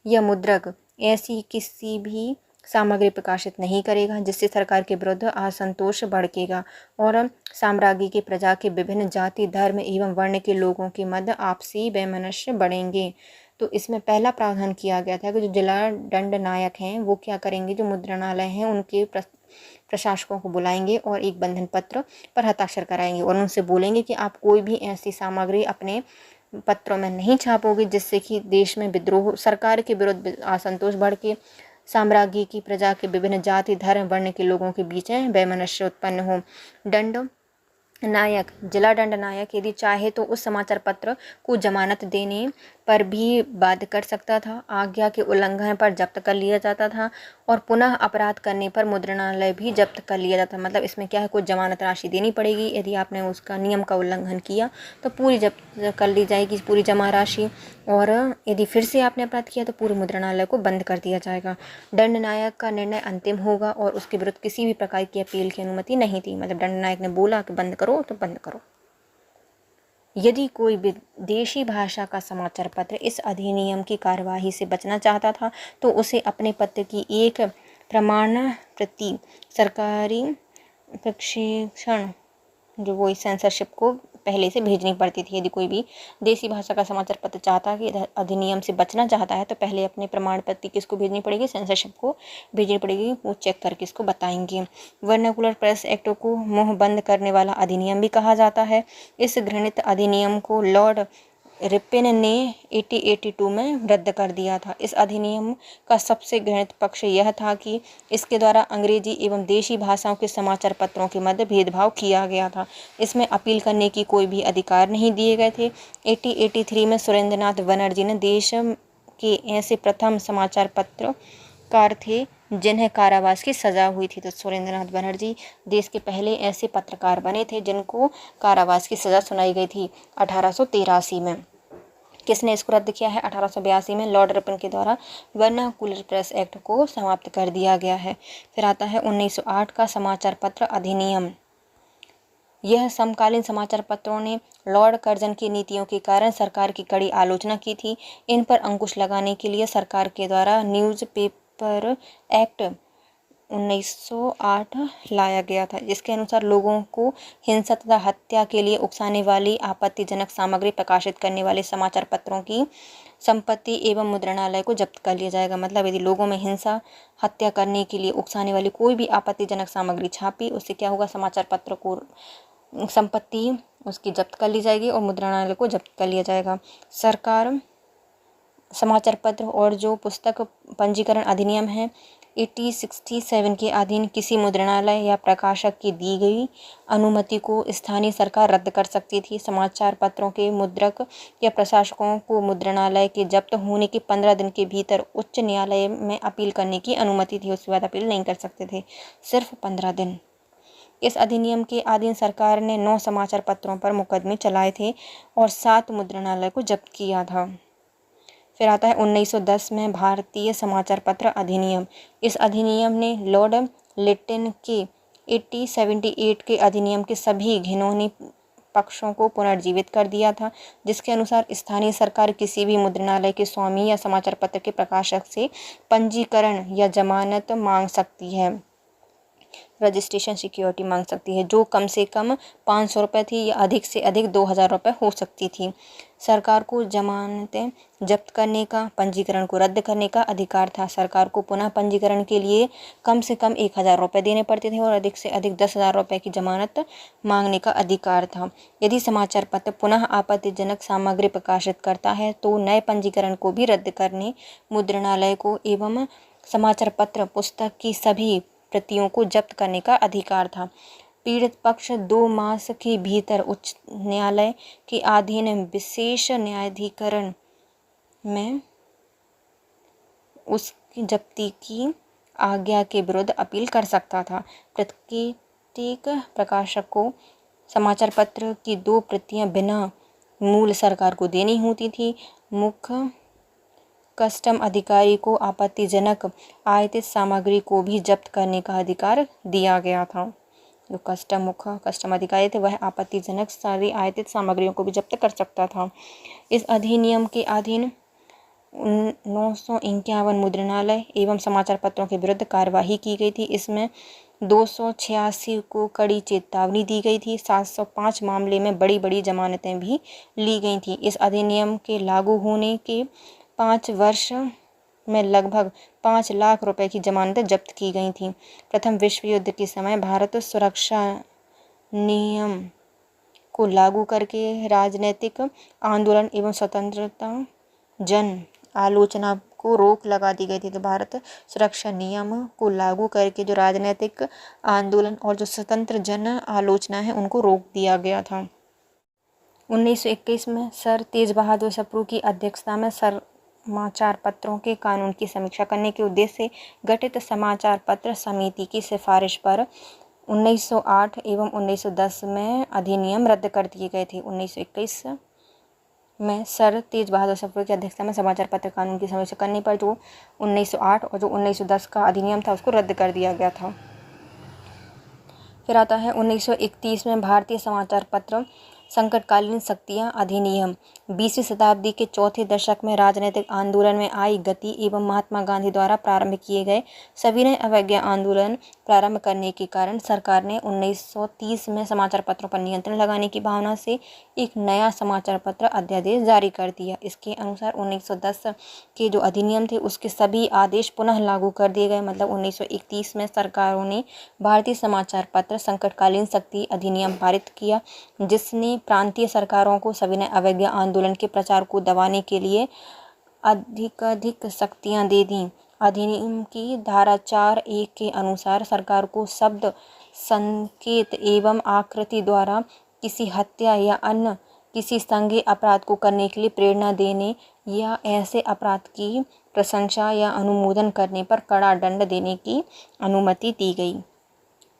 या मुद्रक ऐसी किसी भी सामग्री प्रकाशित नहीं करेगा जिससे सरकार के विरुद्ध असंतोष भड़केगा और साम्राज्य की प्रजा के विभिन्न जाति, धर्म एवं वर्ण के लोगों के मध्य आपसी वैमनस्य बढ़ेंगे। तो इसमें पहला प्रावधान किया गया था कि जो जिला दंड नायक हैं वो क्या करेंगे, जो मुद्रणालय हैं उनके प्रशासकों को बुलाएंगे और एक बंधन पत्र पर हस्ताक्षर कराएंगे और उनसे बोलेंगे कि आप कोई भी ऐसी सामग्री अपने पत्रों में नहीं छापोगे जिससे कि देश में विद्रोह, सरकार के विरुद्ध असंतोष बढ़ के साम्राज्य की प्रजा के विभिन्न जाति, धर्म, वर्ण के लोगों के बीच वैमनस्य उत्पन्न हो। दंड नायक, जिला दंड नायक यदि चाहे तो उस समाचार पत्र को जमानत देने पर भी बाध्य कर सकता था, आज्ञा के उल्लंघन पर जब्त कर लिया जाता था और पुनः अपराध करने पर मुद्रणालय भी जब्त कर लिया जाता। मतलब इसमें क्या है, कुछ जमानत राशि देनी पड़ेगी, यदि आपने उसका नियम का उल्लंघन किया तो पूरी जब्त कर ली जाएगी, पूरी जमा राशि, और यदि फिर से आपने अपराध किया तो पूरे मुद्रणालय को बंद कर दिया जाएगा। दंड नायक का निर्णय अंतिम होगा और उसके विरुद्ध किसी भी प्रकार की अपील की अनुमति नहीं थी। मतलब दंड नायक ने बोला कि बंद करो तो बंद करो। यदि कोई विदेशी भाषा का समाचार पत्र इस अधिनियम की कार्यवाही से बचना चाहता था तो उसे अपने पत्र की एक प्रमाण प्रति सरकारी प्रशिक्षण, जो वो सेंसरशिप को पहले से भेजनी पड़ती थी। यदि कोई भी देसी भाषा का समाचार पत्र चाहता है कि अधिनियम से बचना चाहता है तो पहले अपने प्रमाण पत्र किसको भेजनी पड़ेगी, सेंसरशिप को भेजनी पड़ेगी, वो चेक करके इसको बताएंगे। वर्नाकुलर प्रेस एक्ट को मुंह बंद करने वाला अधिनियम भी कहा जाता है। इस घृणित अधिनियम को लॉर्ड रिपेन ने 1882 में रद्द कर दिया था। इस अधिनियम का सबसे घृणित पक्ष यह था कि इसके द्वारा अंग्रेजी एवं देशी भाषाओं के समाचार पत्रों के मध्य भेदभाव किया गया था। इसमें अपील करने की कोई भी अधिकार नहीं दिए गए थे। 1883 में सुरेंद्रनाथ बनर्जी ने देश के ऐसे प्रथम समाचार पत्रकार थे जिन्हें कारावास की सजा हुई थी। तो सुरेंद्रनाथ बनर्जी देश के पहले ऐसे पत्रकार बने थे जिनको कारावास की सजा सुनाई गई थी 1883 में। किसने इसको रद्द किया है? 1882 में लॉर्ड रिपन के द्वारा वर्नाकुलर प्रेस एक्ट को समाप्त कर दिया गया है। फिर आता है 1908 का समाचार पत्र अधिनियम। यह समकालीन समाचार पत्रों ने लॉर्ड कर्जन की नीतियों के कारण सरकार की कड़ी आलोचना की थी। इन पर अंकुश लगाने के लिए सरकार के द्वारा न्यूज़पेपर एक्ट 1908 लाया गया था, जिसके अनुसार लोगों को हिंसा तथा हत्या के लिए उकसाने वाली आपत्तिजनक सामग्री प्रकाशित करने वाले समाचार पत्रों की संपत्ति एवं मुद्रणालय को जब्त कर लिया जाएगा। मतलब यदि लोगों में हिंसा, हत्या करने के लिए उकसाने वाली कोई भी आपत्तिजनक सामग्री छापी, उससे क्या होगा, समाचार पत्र को संपत्ति उसकी जब्त कर ली जाएगी और मुद्रणालय को जब्त कर लिया जाएगा। सरकार समाचार पत्र और जो पुस्तक पंजीकरण अधिनियम है 1867 के अधीन किसी मुद्रणालय या प्रकाशक की दी गई अनुमति को स्थानीय सरकार रद्द कर सकती थी। समाचार पत्रों के मुद्रक या प्रकाशकों को मुद्रणालय के जब्त होने के 15 दिन के भीतर उच्च न्यायालय में अपील करने की अनुमति थी। उसके बाद अपील नहीं कर सकते थे, सिर्फ 15 दिन। इस अधिनियम के अधीन सरकार ने 9 समाचार पत्रों पर मुकदमे चलाए थे और 7 मुद्रणालय को जब्त किया था। फिर आता है 1910 में भारतीय समाचार पत्र अधिनियम। इस अधिनियम ने लॉर्ड लिटन के 1878 के अधिनियम के सभी घिनौनी पक्षों को पुनर्जीवित कर दिया था, जिसके अनुसार स्थानीय सरकार किसी भी मुद्रणालय के स्वामी या समाचार पत्र के प्रकाशक से पंजीकरण या जमानत मांग सकती है, रजिस्ट्रेशन सिक्योरिटी मांग सकती है, जो कम से कम 500 रुपये थी या अधिक से अधिक 2000 रुपये हो सकती थी। सरकार को जमानतें जब्त करने का, पंजीकरण को रद्द करने का अधिकार था। सरकार को पुनः पंजीकरण के लिए कम से कम 1000 रुपये देने पड़ते थे और अधिक से अधिक 10,000 रुपये की जमानत मांगने का अधिकार था। यदि समाचार पत्र पुनः आपत्तिजनक सामग्री प्रकाशित करता है तो नए पंजीकरण को भी रद्द करने मुद्रणालय को एवं समाचार पत्र पुस्तक की सभी प्रतियों को जब्त करने का अधिकार था। पीड़ित पक्ष 2 मास के भीतर उच्च न्यायालय के अधीन विशेष न्यायाधिकरण में उसकी जब्ती की आज्ञा के विरुद्ध अपील कर सकता था। प्रत्येक प्रकाशक को समाचार पत्र की 2 प्रतियां बिना मूल सरकार को देनी होती थी। मुख्य कस्टम अधिकारी को आपत्तिजनक आयातित सामग्री को भी जब्त करने का अधिकार दिया गया था। जो कस्टम अधिकारी थे वह आपत्तिजनक सारी आयातित सामग्रियों को भी जब्त कर सकता था। इस अधिनियम के अधीन 951 मुद्रणालय एवं समाचार पत्रों के विरुद्ध कार्यवाही की गई थी। इसमें 286 को कड़ी चेतावनी दी गई थी। 705 मामले में बड़ी बड़ी जमानतें भी ली गई थी। इस अधिनियम के लागू होने के 5 वर्ष में लगभग 5 लाख रुपए की जमानतें जब्त की गई थीं। प्रथम विश्व युद्ध के समय भारत सुरक्षा नियम को लागू करके राजनीतिक आंदोलन एवं स्वतंत्रता जन आलोचना को रोक लगा दी गई थी। तो भारत सुरक्षा नियम को लागू करके जो राजनीतिक आंदोलन और जो स्वतंत्र जन आलोचना है उनको रोक दिया गया था। 1921 में सर तेज बहादुर सप्रू की अध्यक्षता में समाचार पत्रों के कानून की समीक्षा करने के उद्देश्य से गठित समाचार पत्र समिति की सिफारिश पर 1908 एवं 1910 में अधिनियम रद्द कर दिए गए थे। 1921 में सर तेज बहादुर सप्रू की अध्यक्षता में समाचार पत्र कानून की समीक्षा करने पर जो 1908 और जो 1910 का अधिनियम था उसको रद्द कर दिया गया था। फिर आता है 1931 में भारतीय समाचार पत्र संकटकालीन शक्तियाँ अधिनियम। 20वीं शताब्दी के चौथे दशक में राजनीतिक आंदोलन में आई गति एवं महात्मा गांधी द्वारा प्रारंभ किए गए सविनय अवज्ञा आंदोलन प्रारंभ करने के कारण सरकार ने 1930 में समाचार पत्रों पर नियंत्रण लगाने की भावना से एक नया समाचार पत्र अध्यादेश जारी कर दिया। इसके अनुसार 1910 के जो अधिनियम थे उसके सभी आदेश पुनः लागू कर दिए गए। मतलब 1931 में सरकारों ने भारतीय समाचार पत्र संकटकालीन शक्ति अधिनियम पारित किया, जिसने प्रांतीय सरकारों को सविनय अवज्ञा आंदोलन के प्रचार को दबाने के लिए अधिक शक्तियां दे दी। अधिनियम की धारा 4(1) के अनुसार सरकार को शब्द, संकेत एवं आकृति द्वारा किसी हत्या या अन्य किसी संज्ञेय अपराध को करने के लिए प्रेरणा देने या ऐसे अपराध की प्रशंसा या अनुमोदन करने पर कड़ा दंड देने की अनुमति दी गई।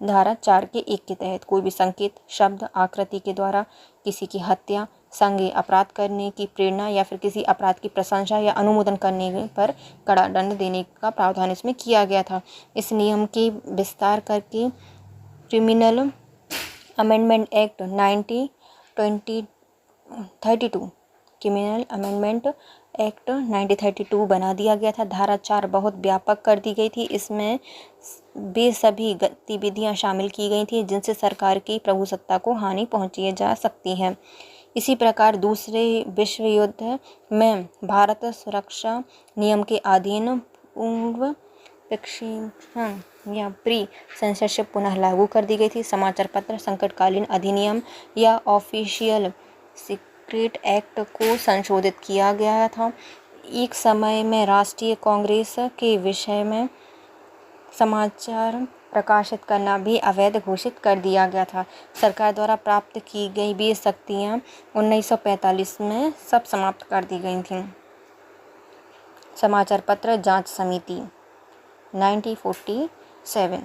धारा 4(1) के तहत कोई भी संकेत, शब्द, आकृति के द्वारा किसी की हत्या, संज्ञेय अपराध करने की प्रेरणा या फिर किसी अपराध की प्रशंसा या अनुमोदन करने पर कड़ा दंड देने का प्रावधान इसमें किया गया था। इस नियम के विस्तार करके criminal amendment act 1932 criminal amendment act 1932 बना दिया गया था। धारा 4 बहुत व्यापक कर दी गई थी। इसमें वे सभी गतिविधियां शामिल की गई थी जिनसे सरकार की प्रभुसत्ता को हानि पहुंची जा सकती है। इसी प्रकार दूसरे विश्व युद्ध में भारत सुरक्षा नियम के अधीन पूर्व प्रशिक्षण या प्री सेंसरशिप पुनः लागू कर दी गई थी। समाचार पत्र संकटकालीन अधिनियम या ऑफिशियल सीक्रेट एक्ट को संशोधित किया गया था। एक समय में राष्ट्रीय कांग्रेस के विषय में समाचार प्रकाशित करना भी अवैध घोषित कर दिया गया था। सरकार द्वारा प्राप्त की गई वे शक्तियाँ 1945 में सब समाप्त कर दी गई थीं। समाचार पत्र जांच समिति 1947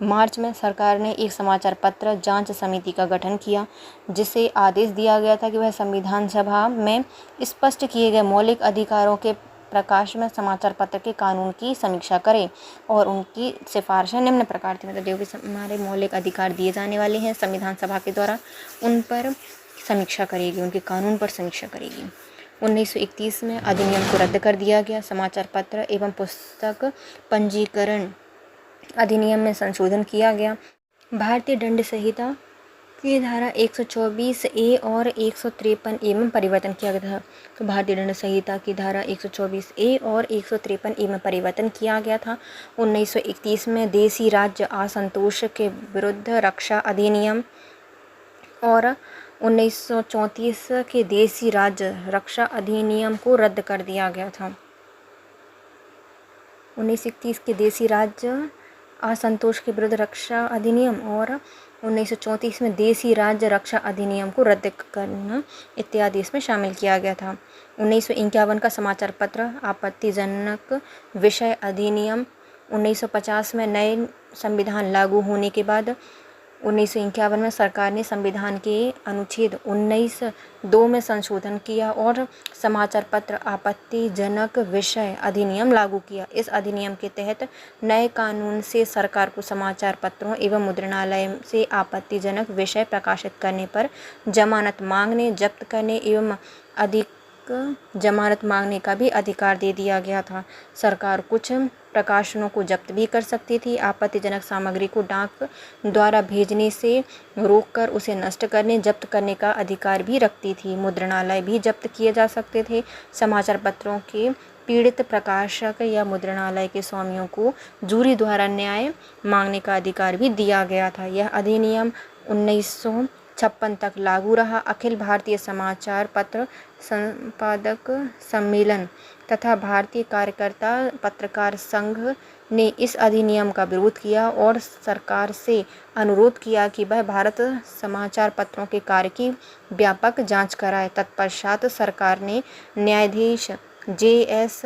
मार्च में सरकार ने एक समाचार पत्र जांच समिति का गठन किया, जिसे आदेश दिया गया था कि वह संविधान सभा में स्पष्ट किए गए मौलिक अधिकारों के प्रकाश में समाचार पत्र के कानून की समीक्षा करे और उनकी सिफारिशें निम्न प्रकार थी। मतलब जो भी हमारे मौलिक अधिकार दिए जाने वाले हैं संविधान सभा के द्वारा उन पर समीक्षा करेगी, उनके कानून पर समीक्षा करेगी। 1931 में अधिनियम को रद्द कर दिया गया। समाचार पत्र एवं पुस्तक पंजीकरण अधिनियम में संशोधन किया गया। भारतीय दंड संहिता की धारा 124(a) और 153(a) में परिवर्तन किया गया था। तो भारतीय दंड संहिता की धारा 124(a) और 153(a) में परिवर्तन किया गया था। 1931 में देसी राज्य असंतोष के विरुद्ध रक्षा अधिनियम और 1934 के देसी राज्य रक्षा अधिनियम को रद्द कर दिया गया था। 1931 के देसी राज्य असंतोष के विरुद्ध रक्षा अधिनियम और 1934 में देसी राज्य रक्षा अधिनियम को रद्द करना इत्यादि इसमें शामिल किया गया था। 1951 का समाचार पत्र आपत्तिजनक विषय अधिनियम। 1950 में नए संविधान लागू होने के बाद 1951 में सरकार ने संविधान के अनुच्छेद 19(2) में संशोधन किया और समाचार पत्र आपत्तिजनक विषय अधिनियम लागू किया। इस अधिनियम के तहत नए कानून से सरकार को समाचार पत्रों एवं मुद्रणालय से आपत्तिजनक विषय प्रकाशित करने पर जमानत मांगने, जब्त करने एवं अधिक जमानत मांगने का भी अधिकार दे दिया गया था। सरकार कुछ प्रकाशनों को जब्त भी कर सकती थी। आपत्तिजनक सामग्री को डाक द्वारा भेजने से रोककर उसे नष्ट करने, जब्त करने का अधिकार भी रखती थी। मुद्रणालय भी जब्त किए जा सकते थे। समाचार पत्रों के पीड़ित प्रकाशक या मुद्रणालय के स्वामियों को जूरी द्वारा न्याय मांगने का अधिकार भी दिया गया था। यह अधिनियम 1956 तक लागू रहा। अखिल भारतीय समाचार पत्र संपादक सम्मेलन तथा भारतीय कार्यकर्ता पत्रकार संघ ने इस अधिनियम का विरोध किया और सरकार से अनुरोध किया कि वह भारत समाचार पत्रों के कार्य की व्यापक जांच कराए। तत्पश्चात सरकार ने न्यायाधीश J.S.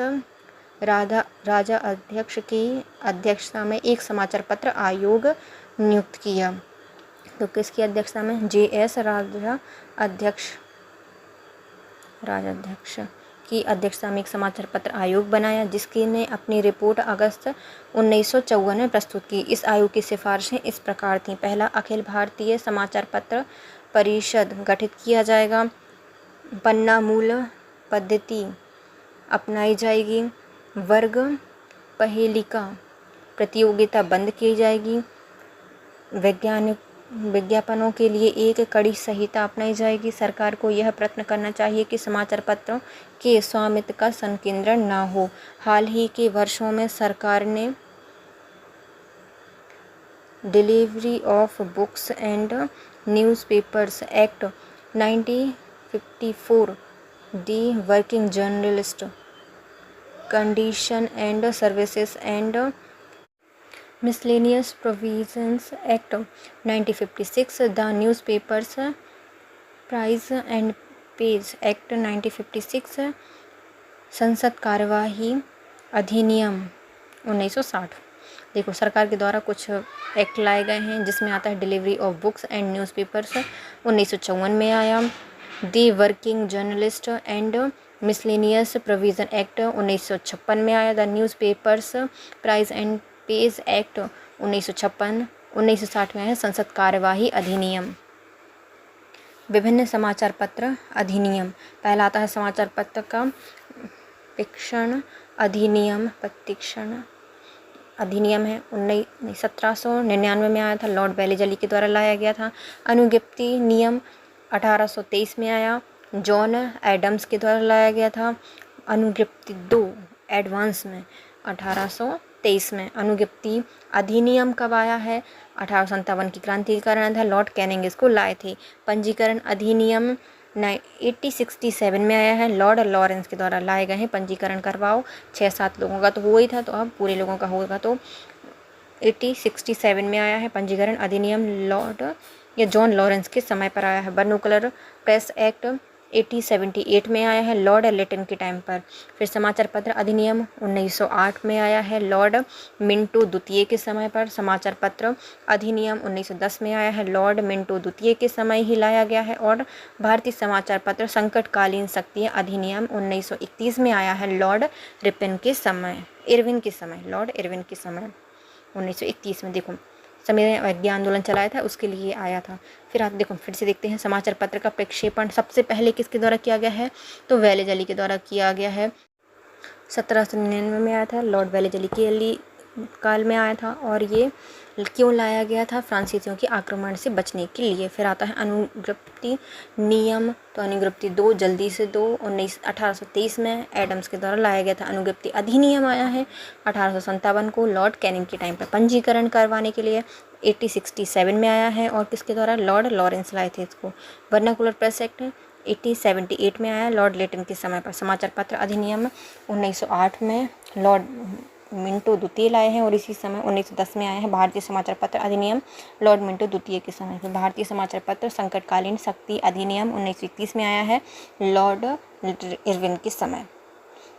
राजा अध्यक्ष की अध्यक्षता में एक समाचार पत्र आयोग नियुक्त किया। तो किसकी अध्यक्षता में? J.S. राजा अध्यक्ष की अध्यक्षता में एक समाचार पत्र आयोग बनाया, जिसकी ने अपनी रिपोर्ट अगस्त 1954 में प्रस्तुत की। इस आयोग की सिफारिशें इस प्रकार थीं। पहला, अखिल भारतीय समाचार पत्र परिषद गठित किया जाएगा। पन्ना मूल पद्धति अपनाई जाएगी। वर्ग पहेलिका प्रतियोगिता बंद की जाएगी। विज्ञापनों के लिए एक कड़ी संहिता अपनाई जाएगी। सरकार को यह प्रयत्न करना चाहिए कि समाचार पत्रों के स्वामित्व का संकेंद्रण न हो। हाल ही के वर्षों में सरकार ने delivery of books and newspapers act 1954, the working journalist condition and services and Miscellaneous Provisions Act 1956, the Newspapers Price and Page Act 1956, संसद कार्यवाही अधिनियम 1960। देखो, सरकार के द्वारा कुछ एक्ट लाए गए हैं, जिसमें आता है delivery of books and newspapers 1954 में आया। The working journalist and miscellaneous provision act 1956 में आया। The newspapers price and page act 1956। 1960 में आया संसद कार्यवाही अधिनियम। विभिन्न समाचार पत्र अधिनियम। पहला आता है समाचार पत्र का प्रशिक्षण अधिनियम। प्रशिक्षण अधिनियम है 1799 में आया था, लॉर्ड वेलेजली के द्वारा लाया गया था। अनुज्ञप्ति नियम 1823 में आया, जॉन एडम्स के द्वारा लाया गया था। अनुज्ञप्ति 2 एडवांस में 1823 में। अनुज्ञप्ति अधिनियम कब आया है? 1857 की क्रांतिकरण था, लॉर्ड कैनिंग इसको लाए थे। पंजीकरण अधिनियम 1867 में आया है, लॉर्ड लॉरेंस के द्वारा लाए गए हैं। पंजीकरण करवाओ, 6-7 लोगों का तो हुआ ही था, तो अब पूरे लोगों का होगा, तो 1867 में आया है पंजीकरण अधिनियम। जॉन लॉरेंस के समय पर आया है। वर्नाकुलर प्रेस एक्ट 1878 में आया है, लॉर्ड लिटन के टाइम पर। फिर समाचार पत्र अधिनियम 1908 में आया है, लॉर्ड मिंटो द्वितीय के समय पर। समाचार पत्र अधिनियम 1910 में आया है, लॉर्ड मिंटो द्वितीय के समय ही लाया गया है। और भारतीय समाचार पत्र संकटकालीन शक्तियाँ अधिनियम 1931 में आया है, लॉर्ड इरविन के समय। लॉर्ड इरविन के समय 1931 में। देखो, समय अज्ञा आंदोलन चलाया था, उसके लिए आया था। फिर आप देखो, फिर से देखते हैं समाचार पत्र का प्रक्षेपण सबसे पहले किसके द्वारा किया गया है? तो वेलेजली के द्वारा किया गया है। 1799 में आया था, लॉर्ड वेलेजली के काल में आया था। और ये क्यों लाया गया था? फ्रांसीसियों के आक्रमण से बचने के लिए। फिर आता है अनुज्ञप्ति नियम। तो अनुज्ञप्ति 2 जल्दी से 2 1823 में एडम्स के द्वारा लाया गया था। अनुज्ञप्ति अधिनियम आया है 1857 को, लॉर्ड कैनिंग के टाइम पर। पंजीकरण करवाने के लिए 1867 में आया है, और किसके द्वारा? लॉर्ड लॉरेंस लाए थे इसको। वर्नाकुलर प्रेस एक्ट 1878 में आया, लॉर्ड लिटन के समय पर। समाचार पत्र अधिनियम 1908 में लॉर्ड मिंटो द्वितीय लाए हैं, और इसी समय 1910 में आया है भारतीय समाचार पत्र अधिनियम, लॉर्ड मिंटो द्वितीय के समय। फिर भारतीय समाचार पत्र संकटकालीन शक्ति अधिनियम 1931 में आया है, लॉर्ड इरविन के समय।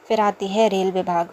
फिर आती है रेल विभाग।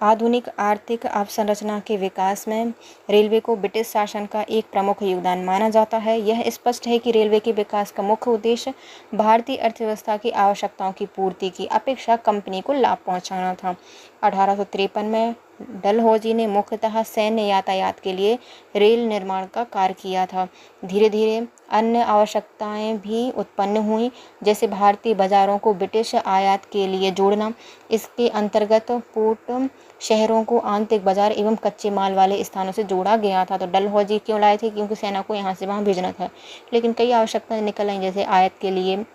आधुनिक आर्थिक अवसंरचना के विकास में रेलवे को ब्रिटिश शासन का एक प्रमुख योगदान माना जाता है। यह स्पष्ट है कि रेलवे के विकास का मुख्य उद्देश्य भारतीय अर्थव्यवस्था की आवश्यकताओं की पूर्ति की अपेक्षा कंपनी को लाभ पहुंचाना था। 1853 में डलहौजी ने मुख्यतः सैन्य यातायात के लिए रेल निर्माण का कार्य किया था। धीरे धीरे अन्य आवश्यकताएं भी उत्पन्न हुई, जैसे भारतीय बाजारों को ब्रिटिश आयात के लिए जोड़ना। इसके अंतर्गत पोर्ट शहरों को आंतरिक बाजार एवं कच्चे माल वाले स्थानों से जोड़ा गया था। तो डलहौजी क्यों लाए थे? क्योंकि सेना को यहाँ से वहाँ भेजना था। लेकिन कई आवश्यकताएं निकल आई, जैसे आयात के लिए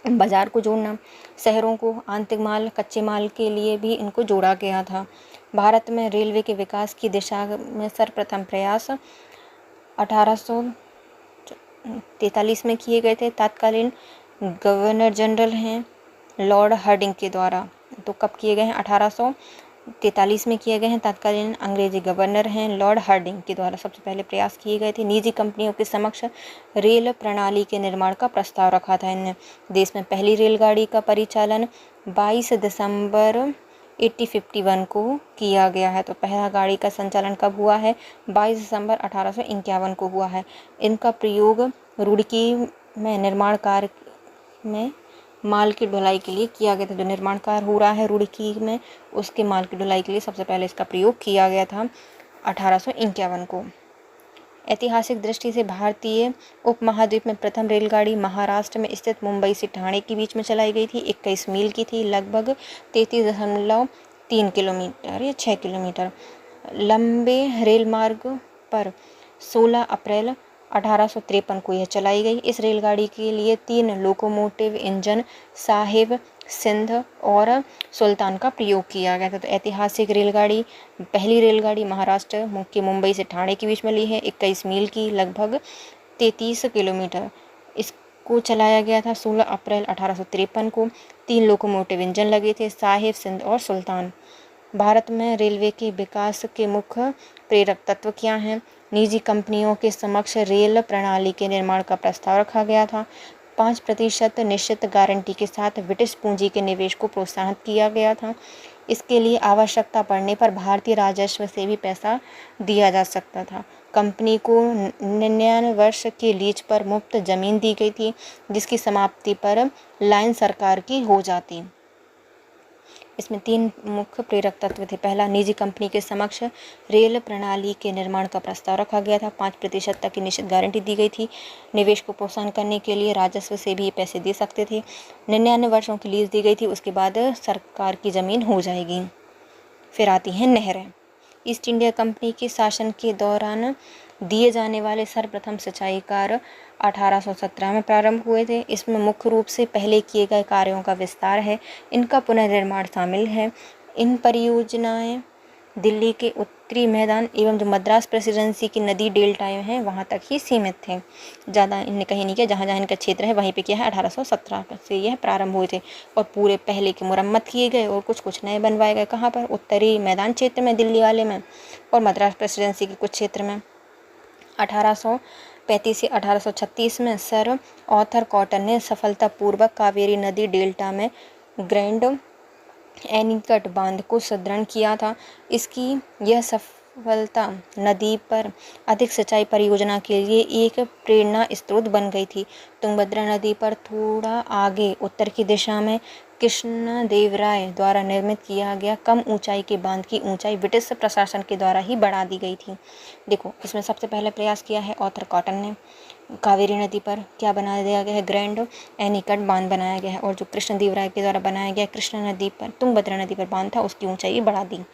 बाजार को जोड़ना, शहरों को आंतरिक माल कच्चे माल के लिए भी इनको जोड़ा गया था। भारत में रेलवे के विकास की दिशा में सर्वप्रथम प्रयास 1843 में किए गए थे। तत्कालीन गवर्नर जनरल हैं लॉर्ड हार्डिंग के द्वारा। तो कब किए गए हैं? 1843 में किए गए हैं। तत्कालीन अंग्रेजी गवर्नर हैं लॉर्ड हार्डिंग के द्वारा सबसे पहले प्रयास किए गए थे। निजी कंपनियों के समक्ष रेल प्रणाली के निर्माण का प्रस्ताव रखा था इनने। देश में पहली रेलगाड़ी का परिचालन 22 दिसंबर 1851 को किया गया है। तो पहला गाड़ी का संचालन कब हुआ है? 22 दिसंबर 1851 को हुआ है। इनका प्रयोग रुड़की में निर्माण कार्य में माल की ढुलाई के लिए किया गया था। जो निर्माण कार्य हो रहा है रुड़की में, उसके माल की ढुलाई के लिए सबसे पहले इसका प्रयोग किया गया था 1851 को। ऐतिहासिक दृष्टि से भारतीय उपमहाद्वीप में प्रथम रेलगाड़ी महाराष्ट्र में स्थित मुंबई से ठाणे के बीच में चलाई गई थी। 21 मील की थी, लगभग 33.3 किलोमीटर या 6 किलोमीटर लंबे रेल मार्ग पर 16 अप्रैल 1853 को यह चलाई गई। इस रेलगाड़ी के लिए 3 लोकोमोटिव इंजन साहिब, सिंध और सुल्तान का प्रयोग किया गया था। तो ऐतिहासिक रेलगाड़ी, पहली रेलगाड़ी महाराष्ट्र के मुंबई से ठाणे के बीच में ली है, 21 मील की, लगभग 33 किलोमीटर। इसको चलाया गया था 16 अप्रैल 1853 को। 3 लोकोमोटिव इंजन लगे थे, साहिब, सिंध और सुल्तान। भारत में रेलवे के विकास के मुख्य प्रेरक तत्व क्या हैं? निजी कंपनियों के समक्ष रेल प्रणाली के निर्माण का प्रस्ताव रखा गया था। 5% निश्चित गारंटी के साथ ब्रिटिश पूंजी के निवेश को प्रोत्साहित किया गया था। इसके लिए आवश्यकता पड़ने पर भारतीय राजस्व से भी पैसा दिया जा सकता था। कंपनी को 99 वर्ष के लीज पर मुफ्त जमीन दी गई थी, जिसकी समाप्ति पर लाइन सरकार की हो जाती। इसमें 3 मुख्य प्रेरक तत्व थे। पहला, निजी कंपनी के समक्ष रेल प्रणाली के निर्माण का प्रस्ताव रखा गया था। 5% तक की निश्चित गारंटी दी गई थी। निवेश को प्रोत्साहन करने के लिए राजस्व से भी पैसे दे सकते थे। 99 वर्षों की लीज दी गई थी, उसके बाद सरकार की ज़मीन हो जाएगी। फिर आती हैं नहरें। ईस्ट इंडिया कंपनी के शासन के दौरान दिए जाने वाले सर्वप्रथम सिंचाई कार्य 1817 में प्रारंभ हुए थे। इसमें मुख्य रूप से पहले किए गए कार्यों का विस्तार है, इनका पुनर्निर्माण शामिल है। इन परियोजनाएं दिल्ली के उत्तरी मैदान एवं जो मद्रास प्रेसिडेंसी की नदी डेल्टाएं हैं वहाँ तक ही सीमित थे। ज़्यादा इनने कहीं नहीं किया, जहाँ जहाँ इनका क्षेत्र है वहीं पे किया है। 1817 से यह प्रारंभ हुए थे और पूरे पहले की मुरम्मत किए गए और कुछ नए बनवाए गए। कहाँ पर? उत्तरी मैदान क्षेत्र में, दिल्ली वाले में, और मद्रास प्रेसिडेंसी के कुछ क्षेत्र में। 1835 से 1836 में सर आर्थर कॉटन ने सफलतापूर्वक कावेरी नदी डेल्टा में ग्रैंड एनीकट बांध को सुदृढ़ किया था। इसकी यह सफलता नदी पर अधिक सिंचाई परियोजना के लिए एक प्रेरणा स्रोत बन गई थी। तुंगभद्रा नदी पर थोड़ा आगे उत्तर की दिशा में कृष्णदेवराय द्वारा निर्मित किया गया कम ऊंचाई के बांध की ऊंचाई ब्रिटिश प्रशासन के द्वारा ही बढ़ा दी गई थी। देखो, इसमें सबसे पहले प्रयास किया है आर्थर कॉटन ने। कावेरी नदी पर क्या बना दिया गया है? ग्रैंड एनीकट बांध बनाया गया है। और जो कृष्णदेवराय के द्वारा बनाया गया कृष्णा नदी पर, तुंगभद्रा नदी पर बांध था, उसकी ऊंचाई बढ़ा दी।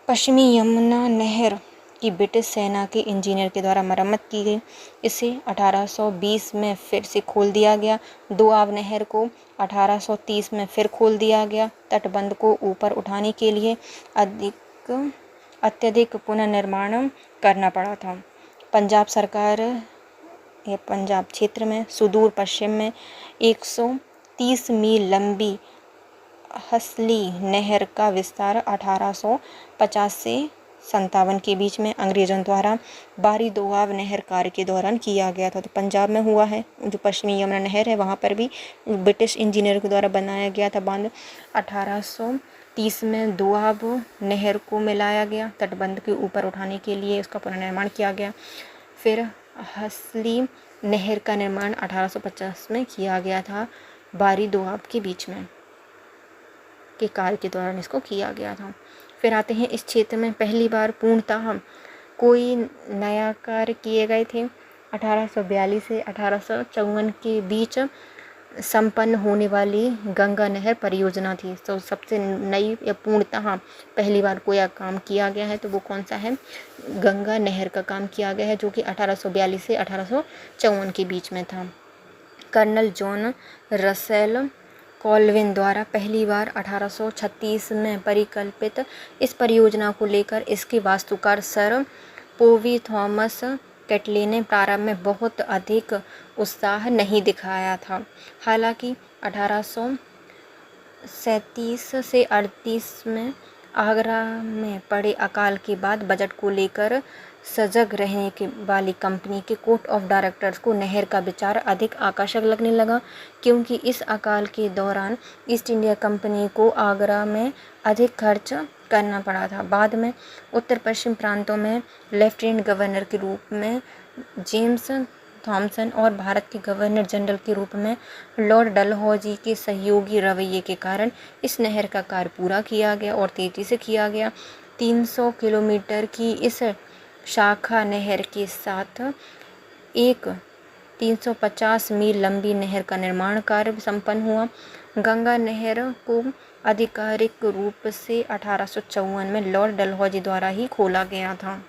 पश्चिमी यमुना नहर की ब्रिटिश सेना के इंजीनियर के द्वारा मरम्मत की गई। इसे 1820 में फिर से खोल दिया गया। दोआब नहर को 1830 में फिर खोल दिया गया। तटबंध को ऊपर उठाने के लिए अत्यधिक पुनर्निर्माण करना पड़ा था। पंजाब सरकार या पंजाब क्षेत्र में सुदूर पश्चिम में 130 मील लंबी हसली नहर का विस्तार 1850 से 57 के बीच में अंग्रेजों द्वारा बारी दोआब नहर कार्य के दौरान किया गया था। तो पंजाब में हुआ है, जो पश्चिमी यमुना नहर है वहाँ पर भी ब्रिटिश इंजीनियर के द्वारा बनाया गया था बांध। 30 में दोआब नहर को मिलाया गया, तटबंध के ऊपर उठाने के लिए उसका पुनर्निर्माण किया गया। फिर हसली नहर का निर्माण 1850 में किया गया था, बारी दोआब के बीच में के कार्य के दौरान इसको किया गया था। फिर आते हैं इस क्षेत्र में पहली बार पूर्णतः कोई नया कार्य किए गए थे। 1842 से 1854 के बीच संपन्न होने वाली गंगा नहर परियोजना थी। तो सबसे नई या पूर्णतः पहली बार कोई काम किया गया है तो वो कौन सा है, गंगा नहर का काम किया गया है, जो कि 1842 से 1854 के बीच में था। कर्नल जॉन रसेल कॉल्विन द्वारा पहली बार 1836 में परिकल्पित इस परियोजना को लेकर इसके वास्तुकार सर पोवी थॉमस कैटले ने प्रारंभ में बहुत अधिक उत्साह नहीं दिखाया था। हालांकि 1837 से 38 में आगरा में पड़े अकाल के बाद बजट को लेकर सजग रहने के वाली कंपनी के कोर्ट ऑफ डायरेक्टर्स को नहर का विचार अधिक आकर्षक लगने लगा, क्योंकि इस अकाल के दौरान ईस्ट इंडिया कंपनी को आगरा में अधिक खर्च करना पड़ा था। बाद में उत्तर पश्चिम प्रांतों में लेफ्टिनेंट गवर्नर के रूप में जेम्स थॉमसन और भारत के गवर्नर जनरल के रूप में लॉर्ड डलहौजी के सहयोगी रवैये के कारण इस नहर का कार्य पूरा किया गया और तेजी से किया गया। 300 किलोमीटर की इस शाखा नहर के साथ एक 350 मील लंबी नहर का निर्माण कार्य संपन्न हुआ। गंगा नहर को आधिकारिक रूप से 1854 में लॉर्ड डलहौजी द्वारा ही खोला गया था।